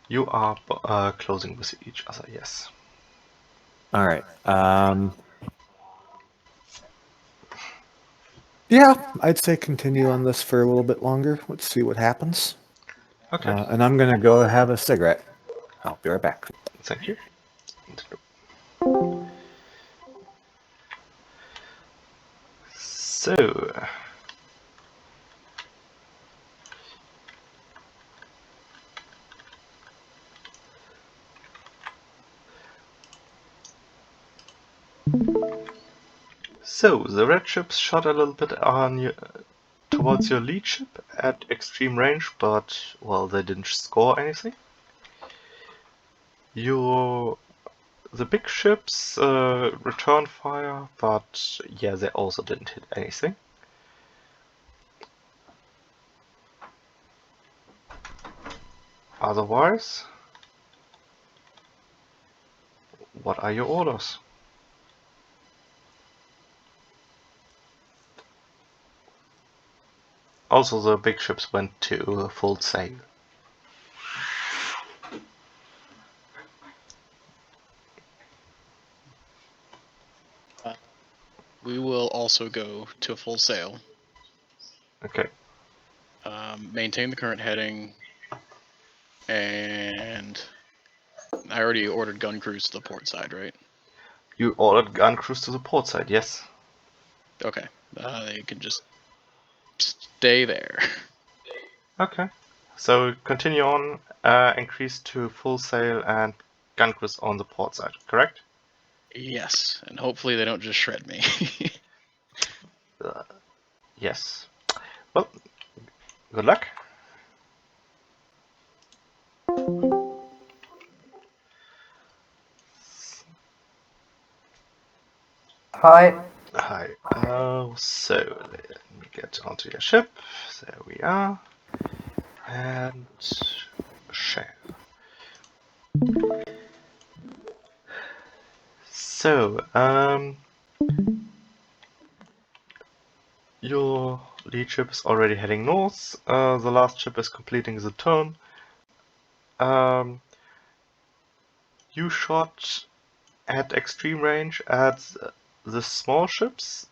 You are closing with each other. Yes. All right. Yeah, I'd say continue on this for a little bit longer. Let's see what happens. Okay. And I'm gonna go have a cigarette. I'll be right back. Thank you. So. So, the red ships shot a little bit on you, towards your lead ship at extreme range, but, well, they didn't score anything. The big ships returned fire, but, yeah, they also didn't hit anything. Otherwise, what are your orders? Also, the big ships went to full sail. We will also go to full sail. Okay. Maintain the current heading, and I already ordered gun crews to the port side, right? You ordered gun crews to the port side, yes? Okay. They can just stay there. Okay. So continue on, increase to full sail and gun crews on the port side, correct? Yes, and hopefully they don't just shred me. Yes. Well, good luck. Hi. Hi. So let me get onto your ship. There we are. And share. So, your lead ship is already heading north. The last ship is completing the turn. You shot at extreme range at the small ships,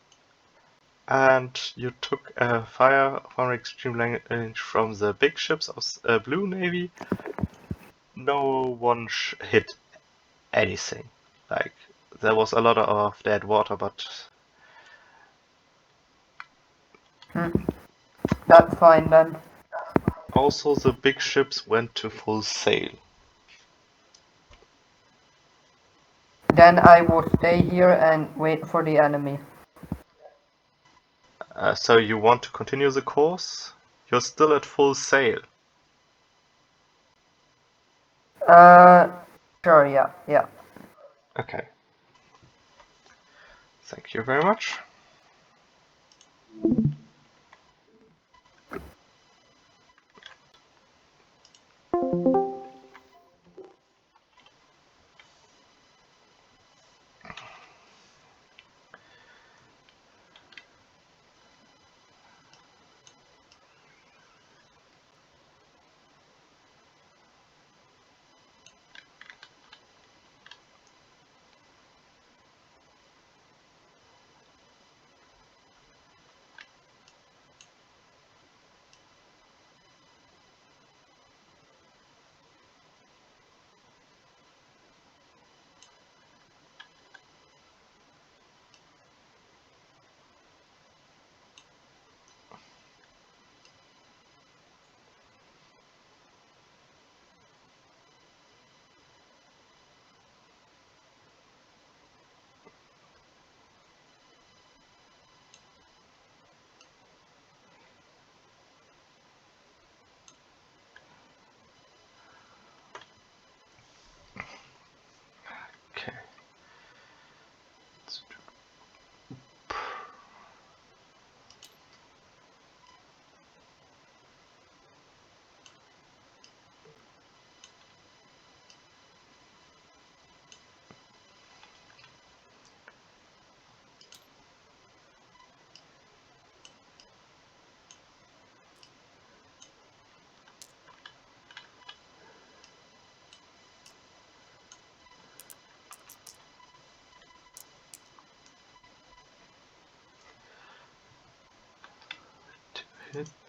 and you took fire from extreme range from the big ships of Blue Navy. No one hit anything. Like, there was a lot of dead water, but That's fine then. also the big ships went to full sail. Then I will stay here and wait for the enemy. So you want to continue the course? You're still at full sail. Sure, yeah. Okay. Thank you very much.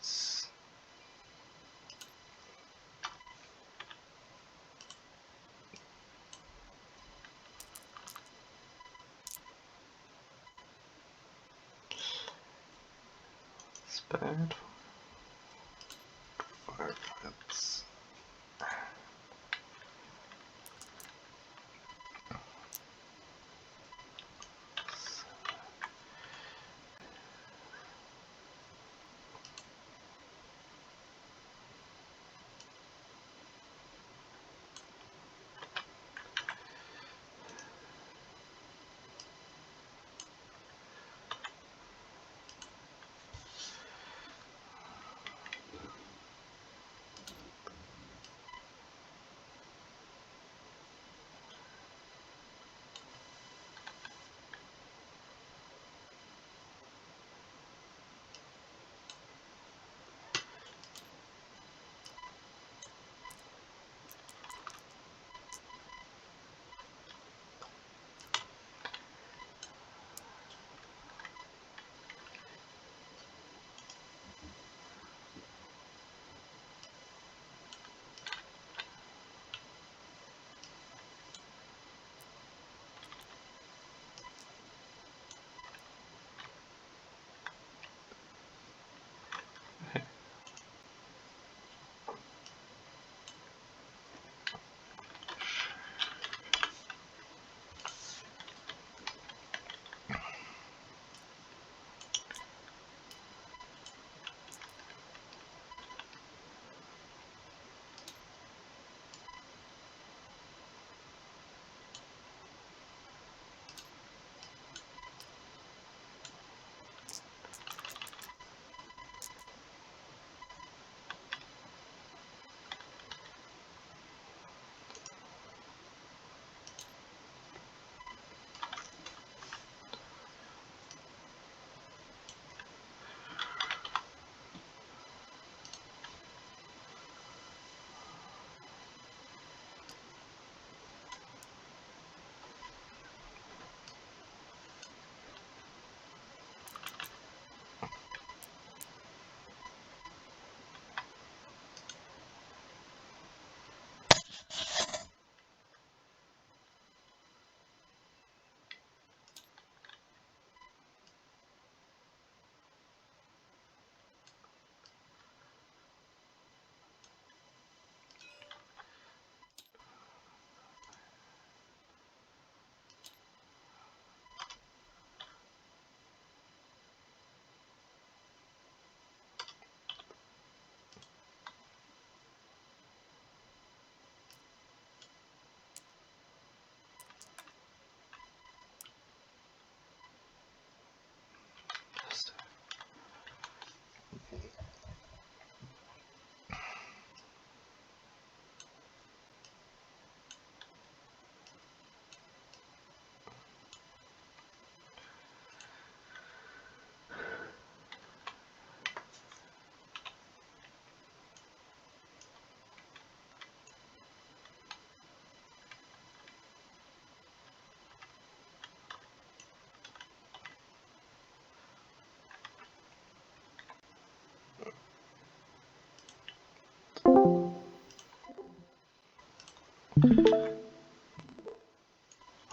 Reds. Bad. Fire Reds.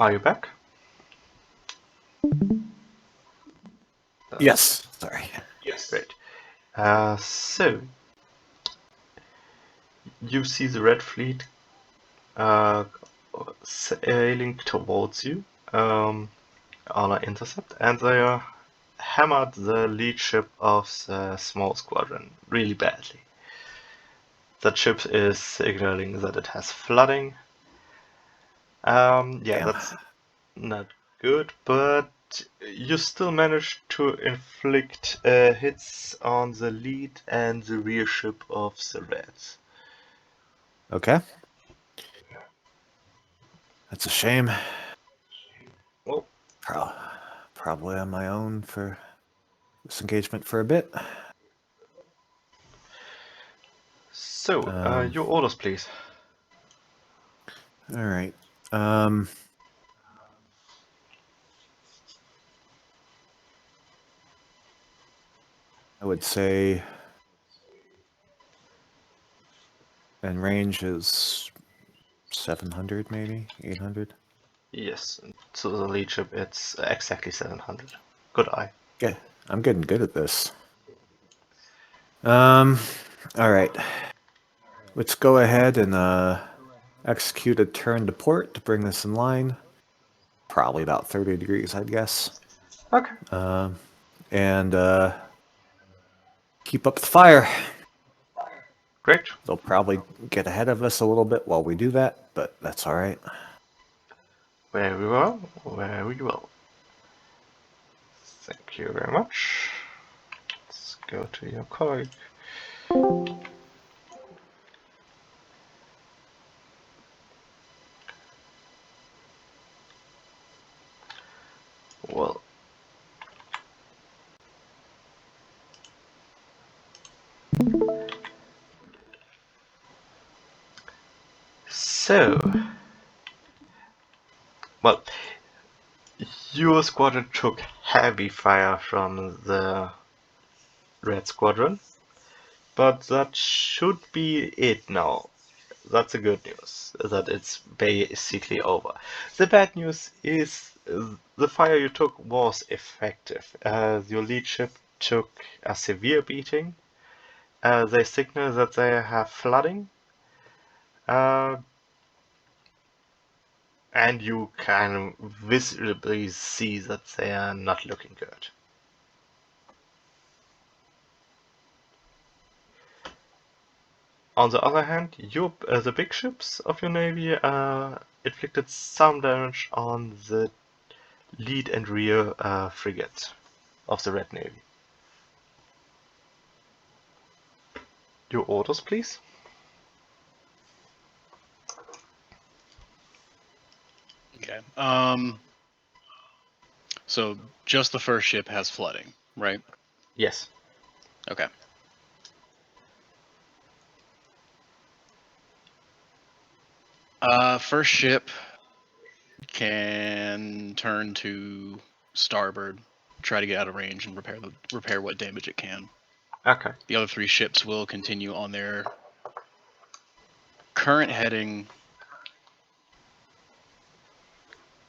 Are you back? Yes. Sorry. Great. So you see the Red Fleet uh, sailing towards you on an intercept, and they hammered the lead ship of the small squadron really badly. That ship is signaling that it has flooding. Yeah, Damn. that's not good, but you still manage to inflict hits on the lead and the rear ship of the Reds. Okay. That's a shame. Well, Probably on my own for this engagement for a bit. so your orders, please. All right. I would say And range is 700, maybe 800. Yes, to the lead ship it's exactly 700. Good eye. Yeah, I'm getting good at this. All right. Let's go ahead and execute a turn to port to bring this in line. Probably about 30 degrees, I'd guess. Okay. And keep up the fire. Great. They'll probably get ahead of us a little bit while we do that, but that's all right. Very well. Very well. Thank you very much. Let's go to your colleague. Well. So. Well, your squadron took heavy fire from the red squadron, but that should be it now. That's the good news, that it's basically over. The bad news is the fire you took was effective. Your lead ship took a severe beating. They signal that they have flooding. And you can visibly see that they are not looking good. On the other hand, the big ships of your navy inflicted some damage on the lead and rear frigate of the Red Navy. Your orders, please. Okay. So just the first ship has flooding, right? Yes. Okay. First ship can turn to starboard, try to get out of range and repair what damage it can. Okay. The other three ships will continue on their current heading.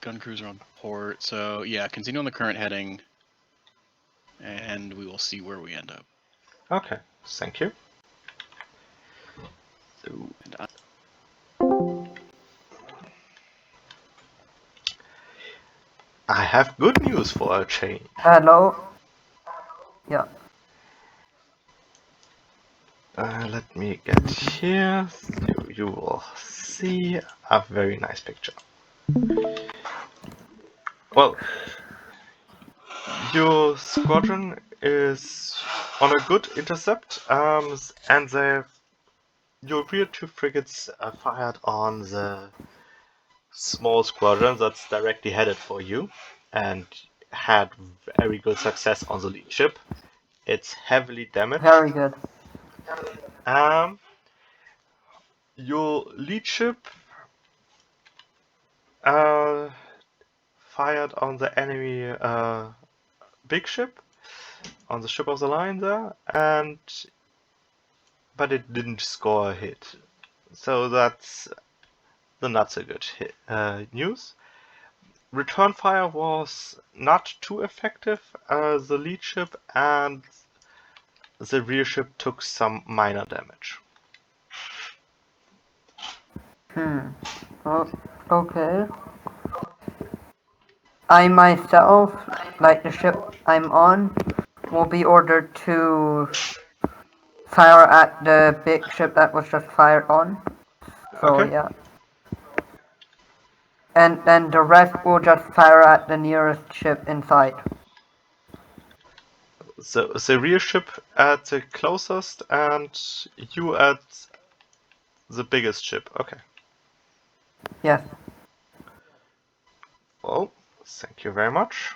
Gun cruiser on port. So yeah, continue on the current heading, and we will see where we end up. Okay. Thank you. So, And I have good news for a change. Hello? Yeah. Let me get here. So you will see a very nice picture. Well, your squadron is on a good intercept, and your rear two frigates fired on the small squadron that's directly headed for you, and had very good success on the lead ship. It's heavily damaged. Very good. Your lead ship fired on the enemy big ship, on the ship of the line there, but it didn't score a hit. So that's the not so good news. Return fire was not too effective. The lead ship and the rear ship took some minor damage. Oh, okay. I myself, like the ship I'm on, will be ordered to fire at the big ship that was just fired on. So Okay. yeah. And then the rest will just fire at the nearest ship in sight. So the rear ship at the closest and you at the biggest ship. Okay. Yes. Well, thank you very much.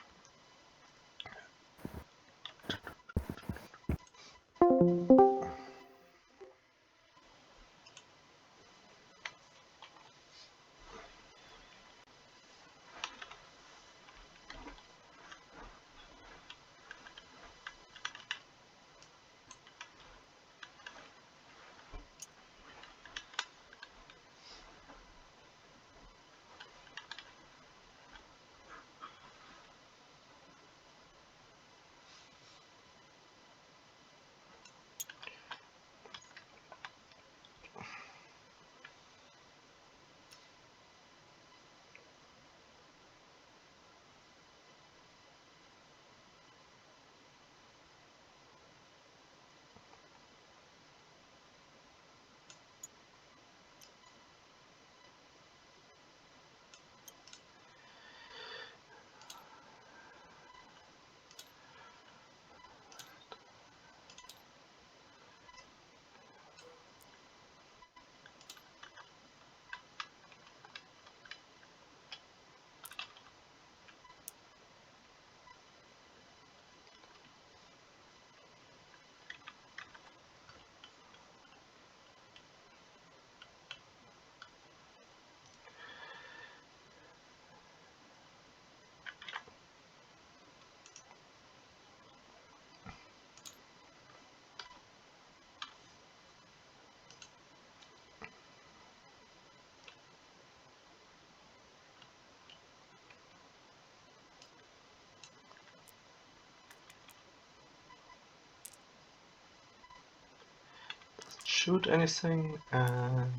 shoot anything and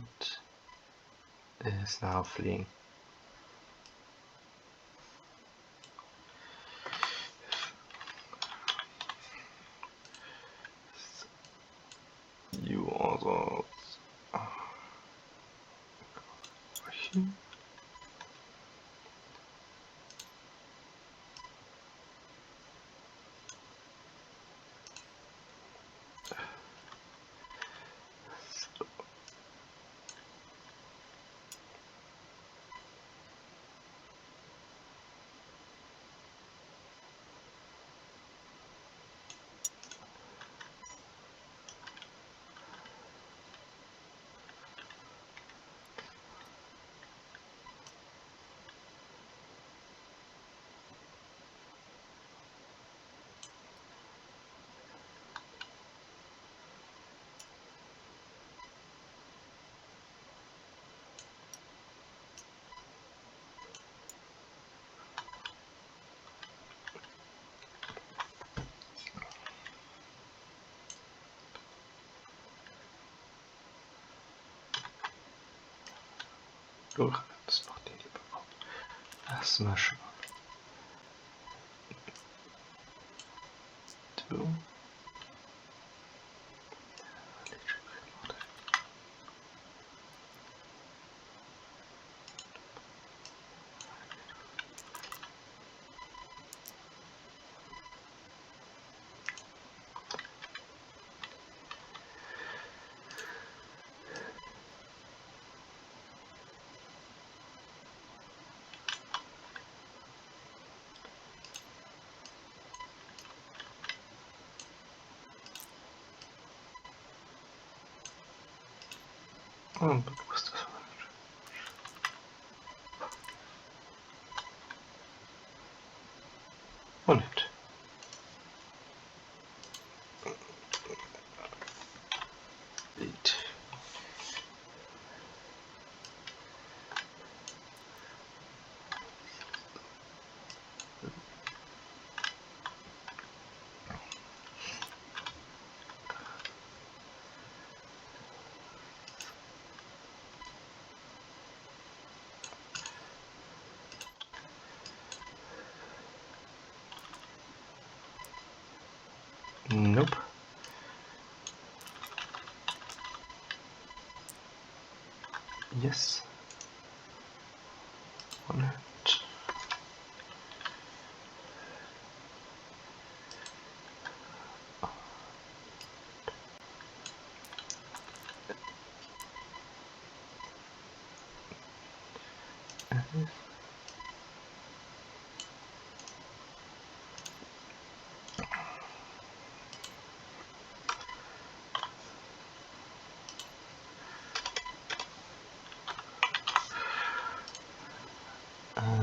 is now fleeing. You also here. Durch, das ist noch den hier bekommen. Lass mal schauen. Du. Und du bist das falsch. Und Beat. Nope. Yes.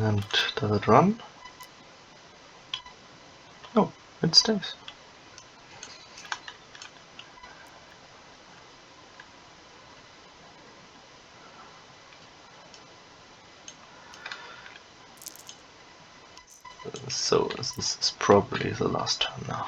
Und does it run? No, it stays. So this is probably the last turn now.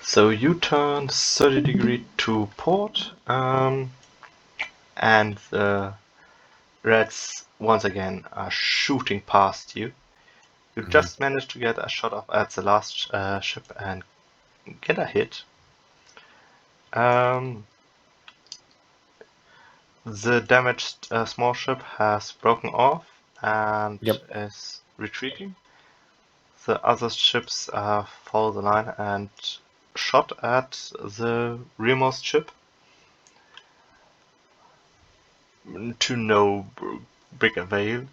So you turn 30 degree to port, and the Reds once again are shooting past you. You just managed to get a shot off at the last ship and get a hit. The damaged small ship has broken off and is retreating. The other ships follow the line and shot at the rearmost ship to no big avail.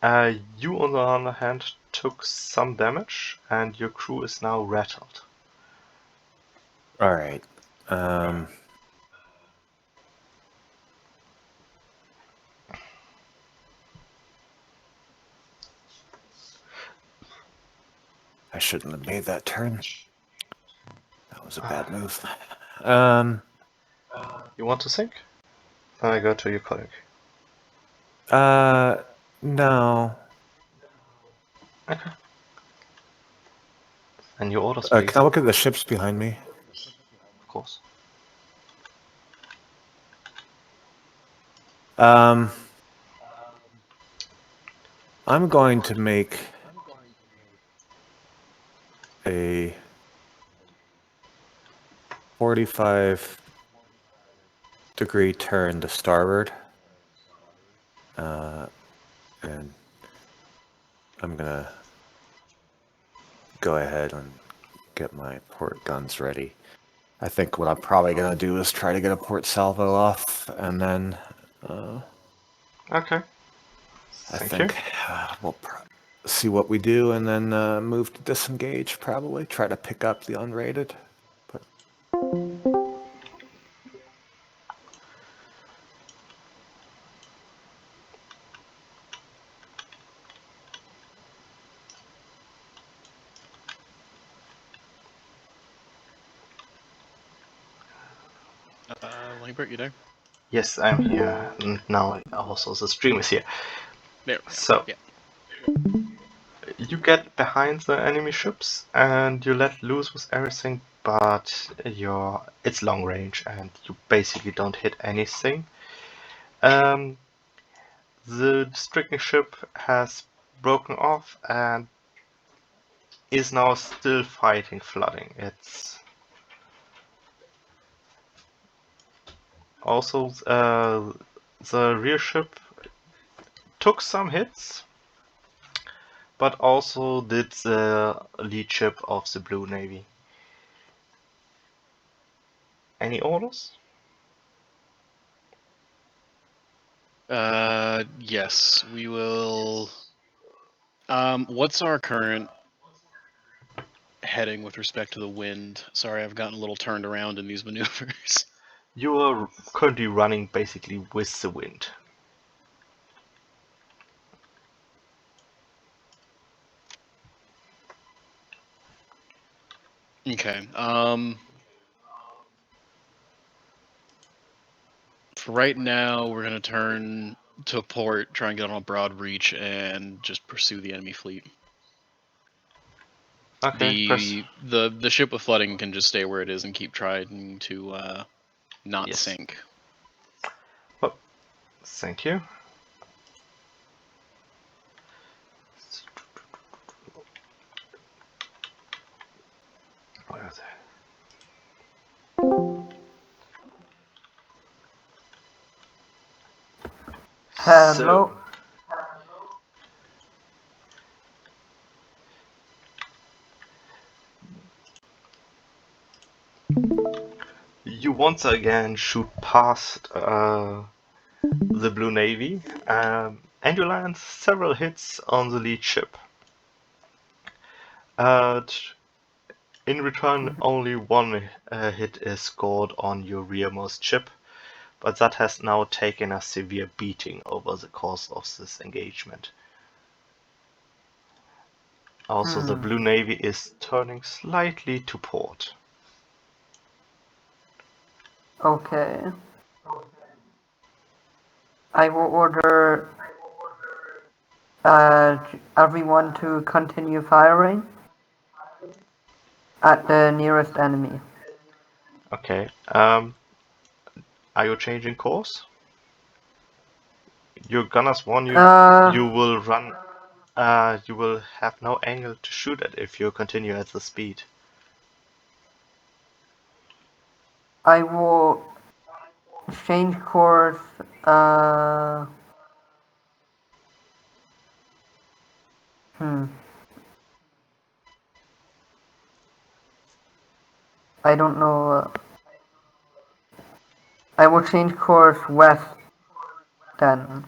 You, on the other hand, took some damage, and your crew is now rattled. All right. I shouldn't have made that turn. That was a bad move. You want to think? Then I go to your colleague. No. Okay. And your orders, please. Can I look at the ships behind me? Of course. I'm going to make a 45-degree turn to starboard. And I'm gonna go ahead and get my port guns ready. I think what I'm probably gonna do is try to get a port salvo off, and then Okay. I Thank think you. we'll see what we do, and then move to disengage. Probably try to pick up the unrated. But Langbert, you there? Yes, I'm here. And now also the stream is here. There we go. So, Yeah. you get behind the enemy ships and you let loose with everything, but it's long range and you basically don't hit anything. The stricken ship has broken off and is now still fighting flooding. It's also the rear ship took some hits, but also did the lead ship of the Blue Navy. Any orders? Yes, we will. What's our current heading with respect to the wind? Sorry, I've gotten a little turned around in these maneuvers. You are currently running basically with the wind. Okay. For right now, we're gonna turn to port, try and get on a broad reach, and just pursue the enemy fleet. Okay, The ship with flooding can just stay where it is and keep trying to not Yes. sink. Oh, thank you. Where is it? Hello. You once again shoot past the Blue Navy, and you land several hits on the lead ship. In return, only one hit is scored on your rearmost ship, but that has now taken a severe beating over the course of this engagement. Also, the Blue Navy is turning slightly to port. Okay. I will order everyone to continue firing at the nearest enemy. Okay, are you changing course? Your gunners warn you you will run. You will have no angle to shoot at if you continue at the speed. I will change course. I don't know. I will change course west then.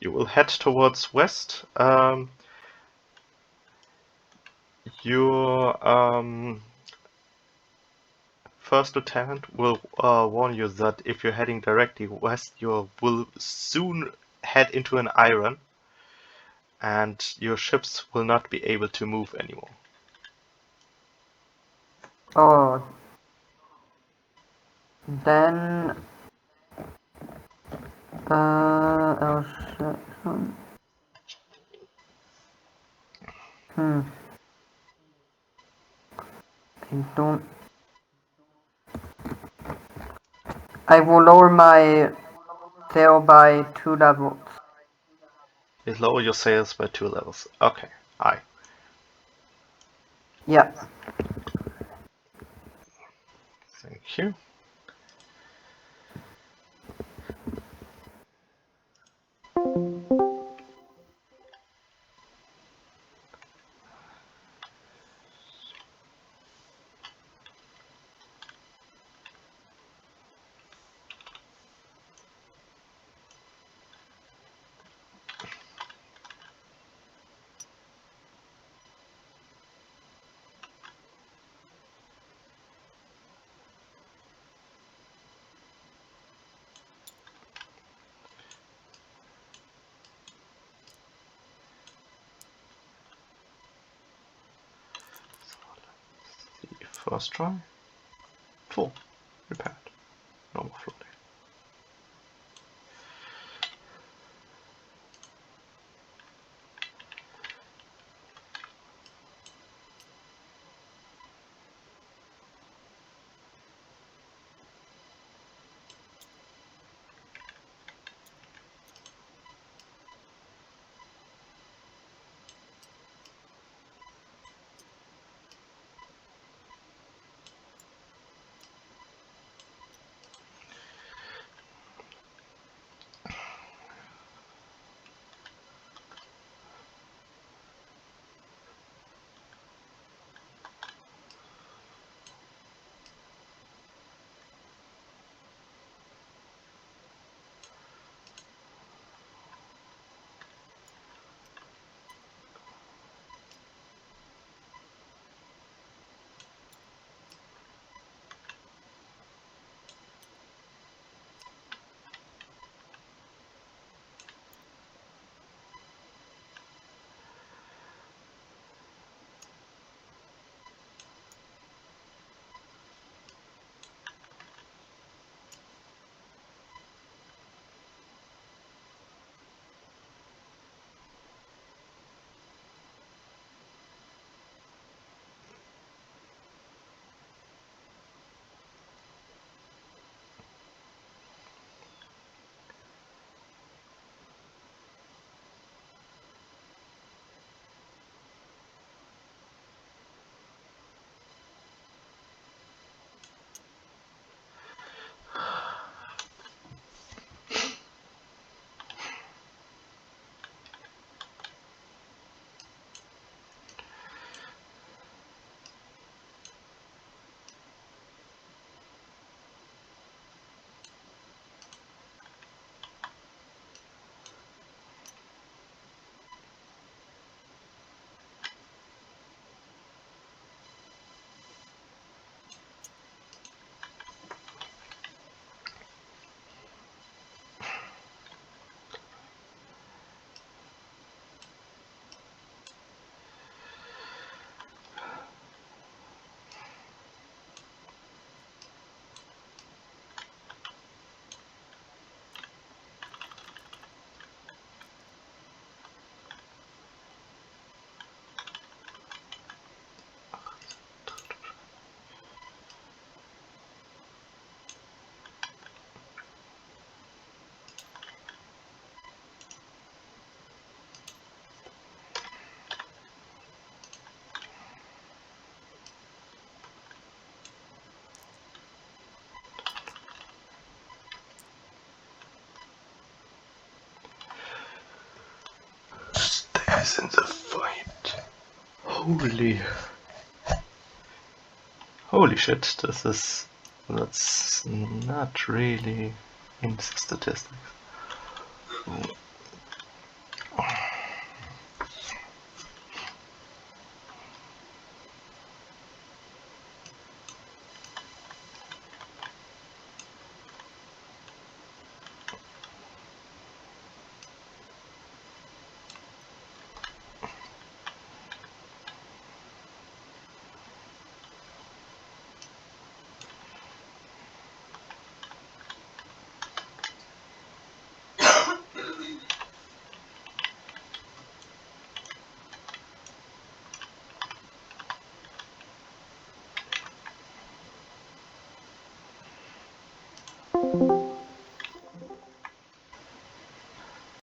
You will head towards west. Your first lieutenant will warn you that if you're heading directly west, you will soon head into an iron, and your ships will not be able to move anymore. Oh. Then... oh shit. I don't... I will lower my sail by 2 levels. You lower your sails by 2 levels. Okay, aye. Yeah. Thank you. First try. Full. Repaired. No more floating. Stairs in the fight. Holy shit, that's not really in the statistics. Bye.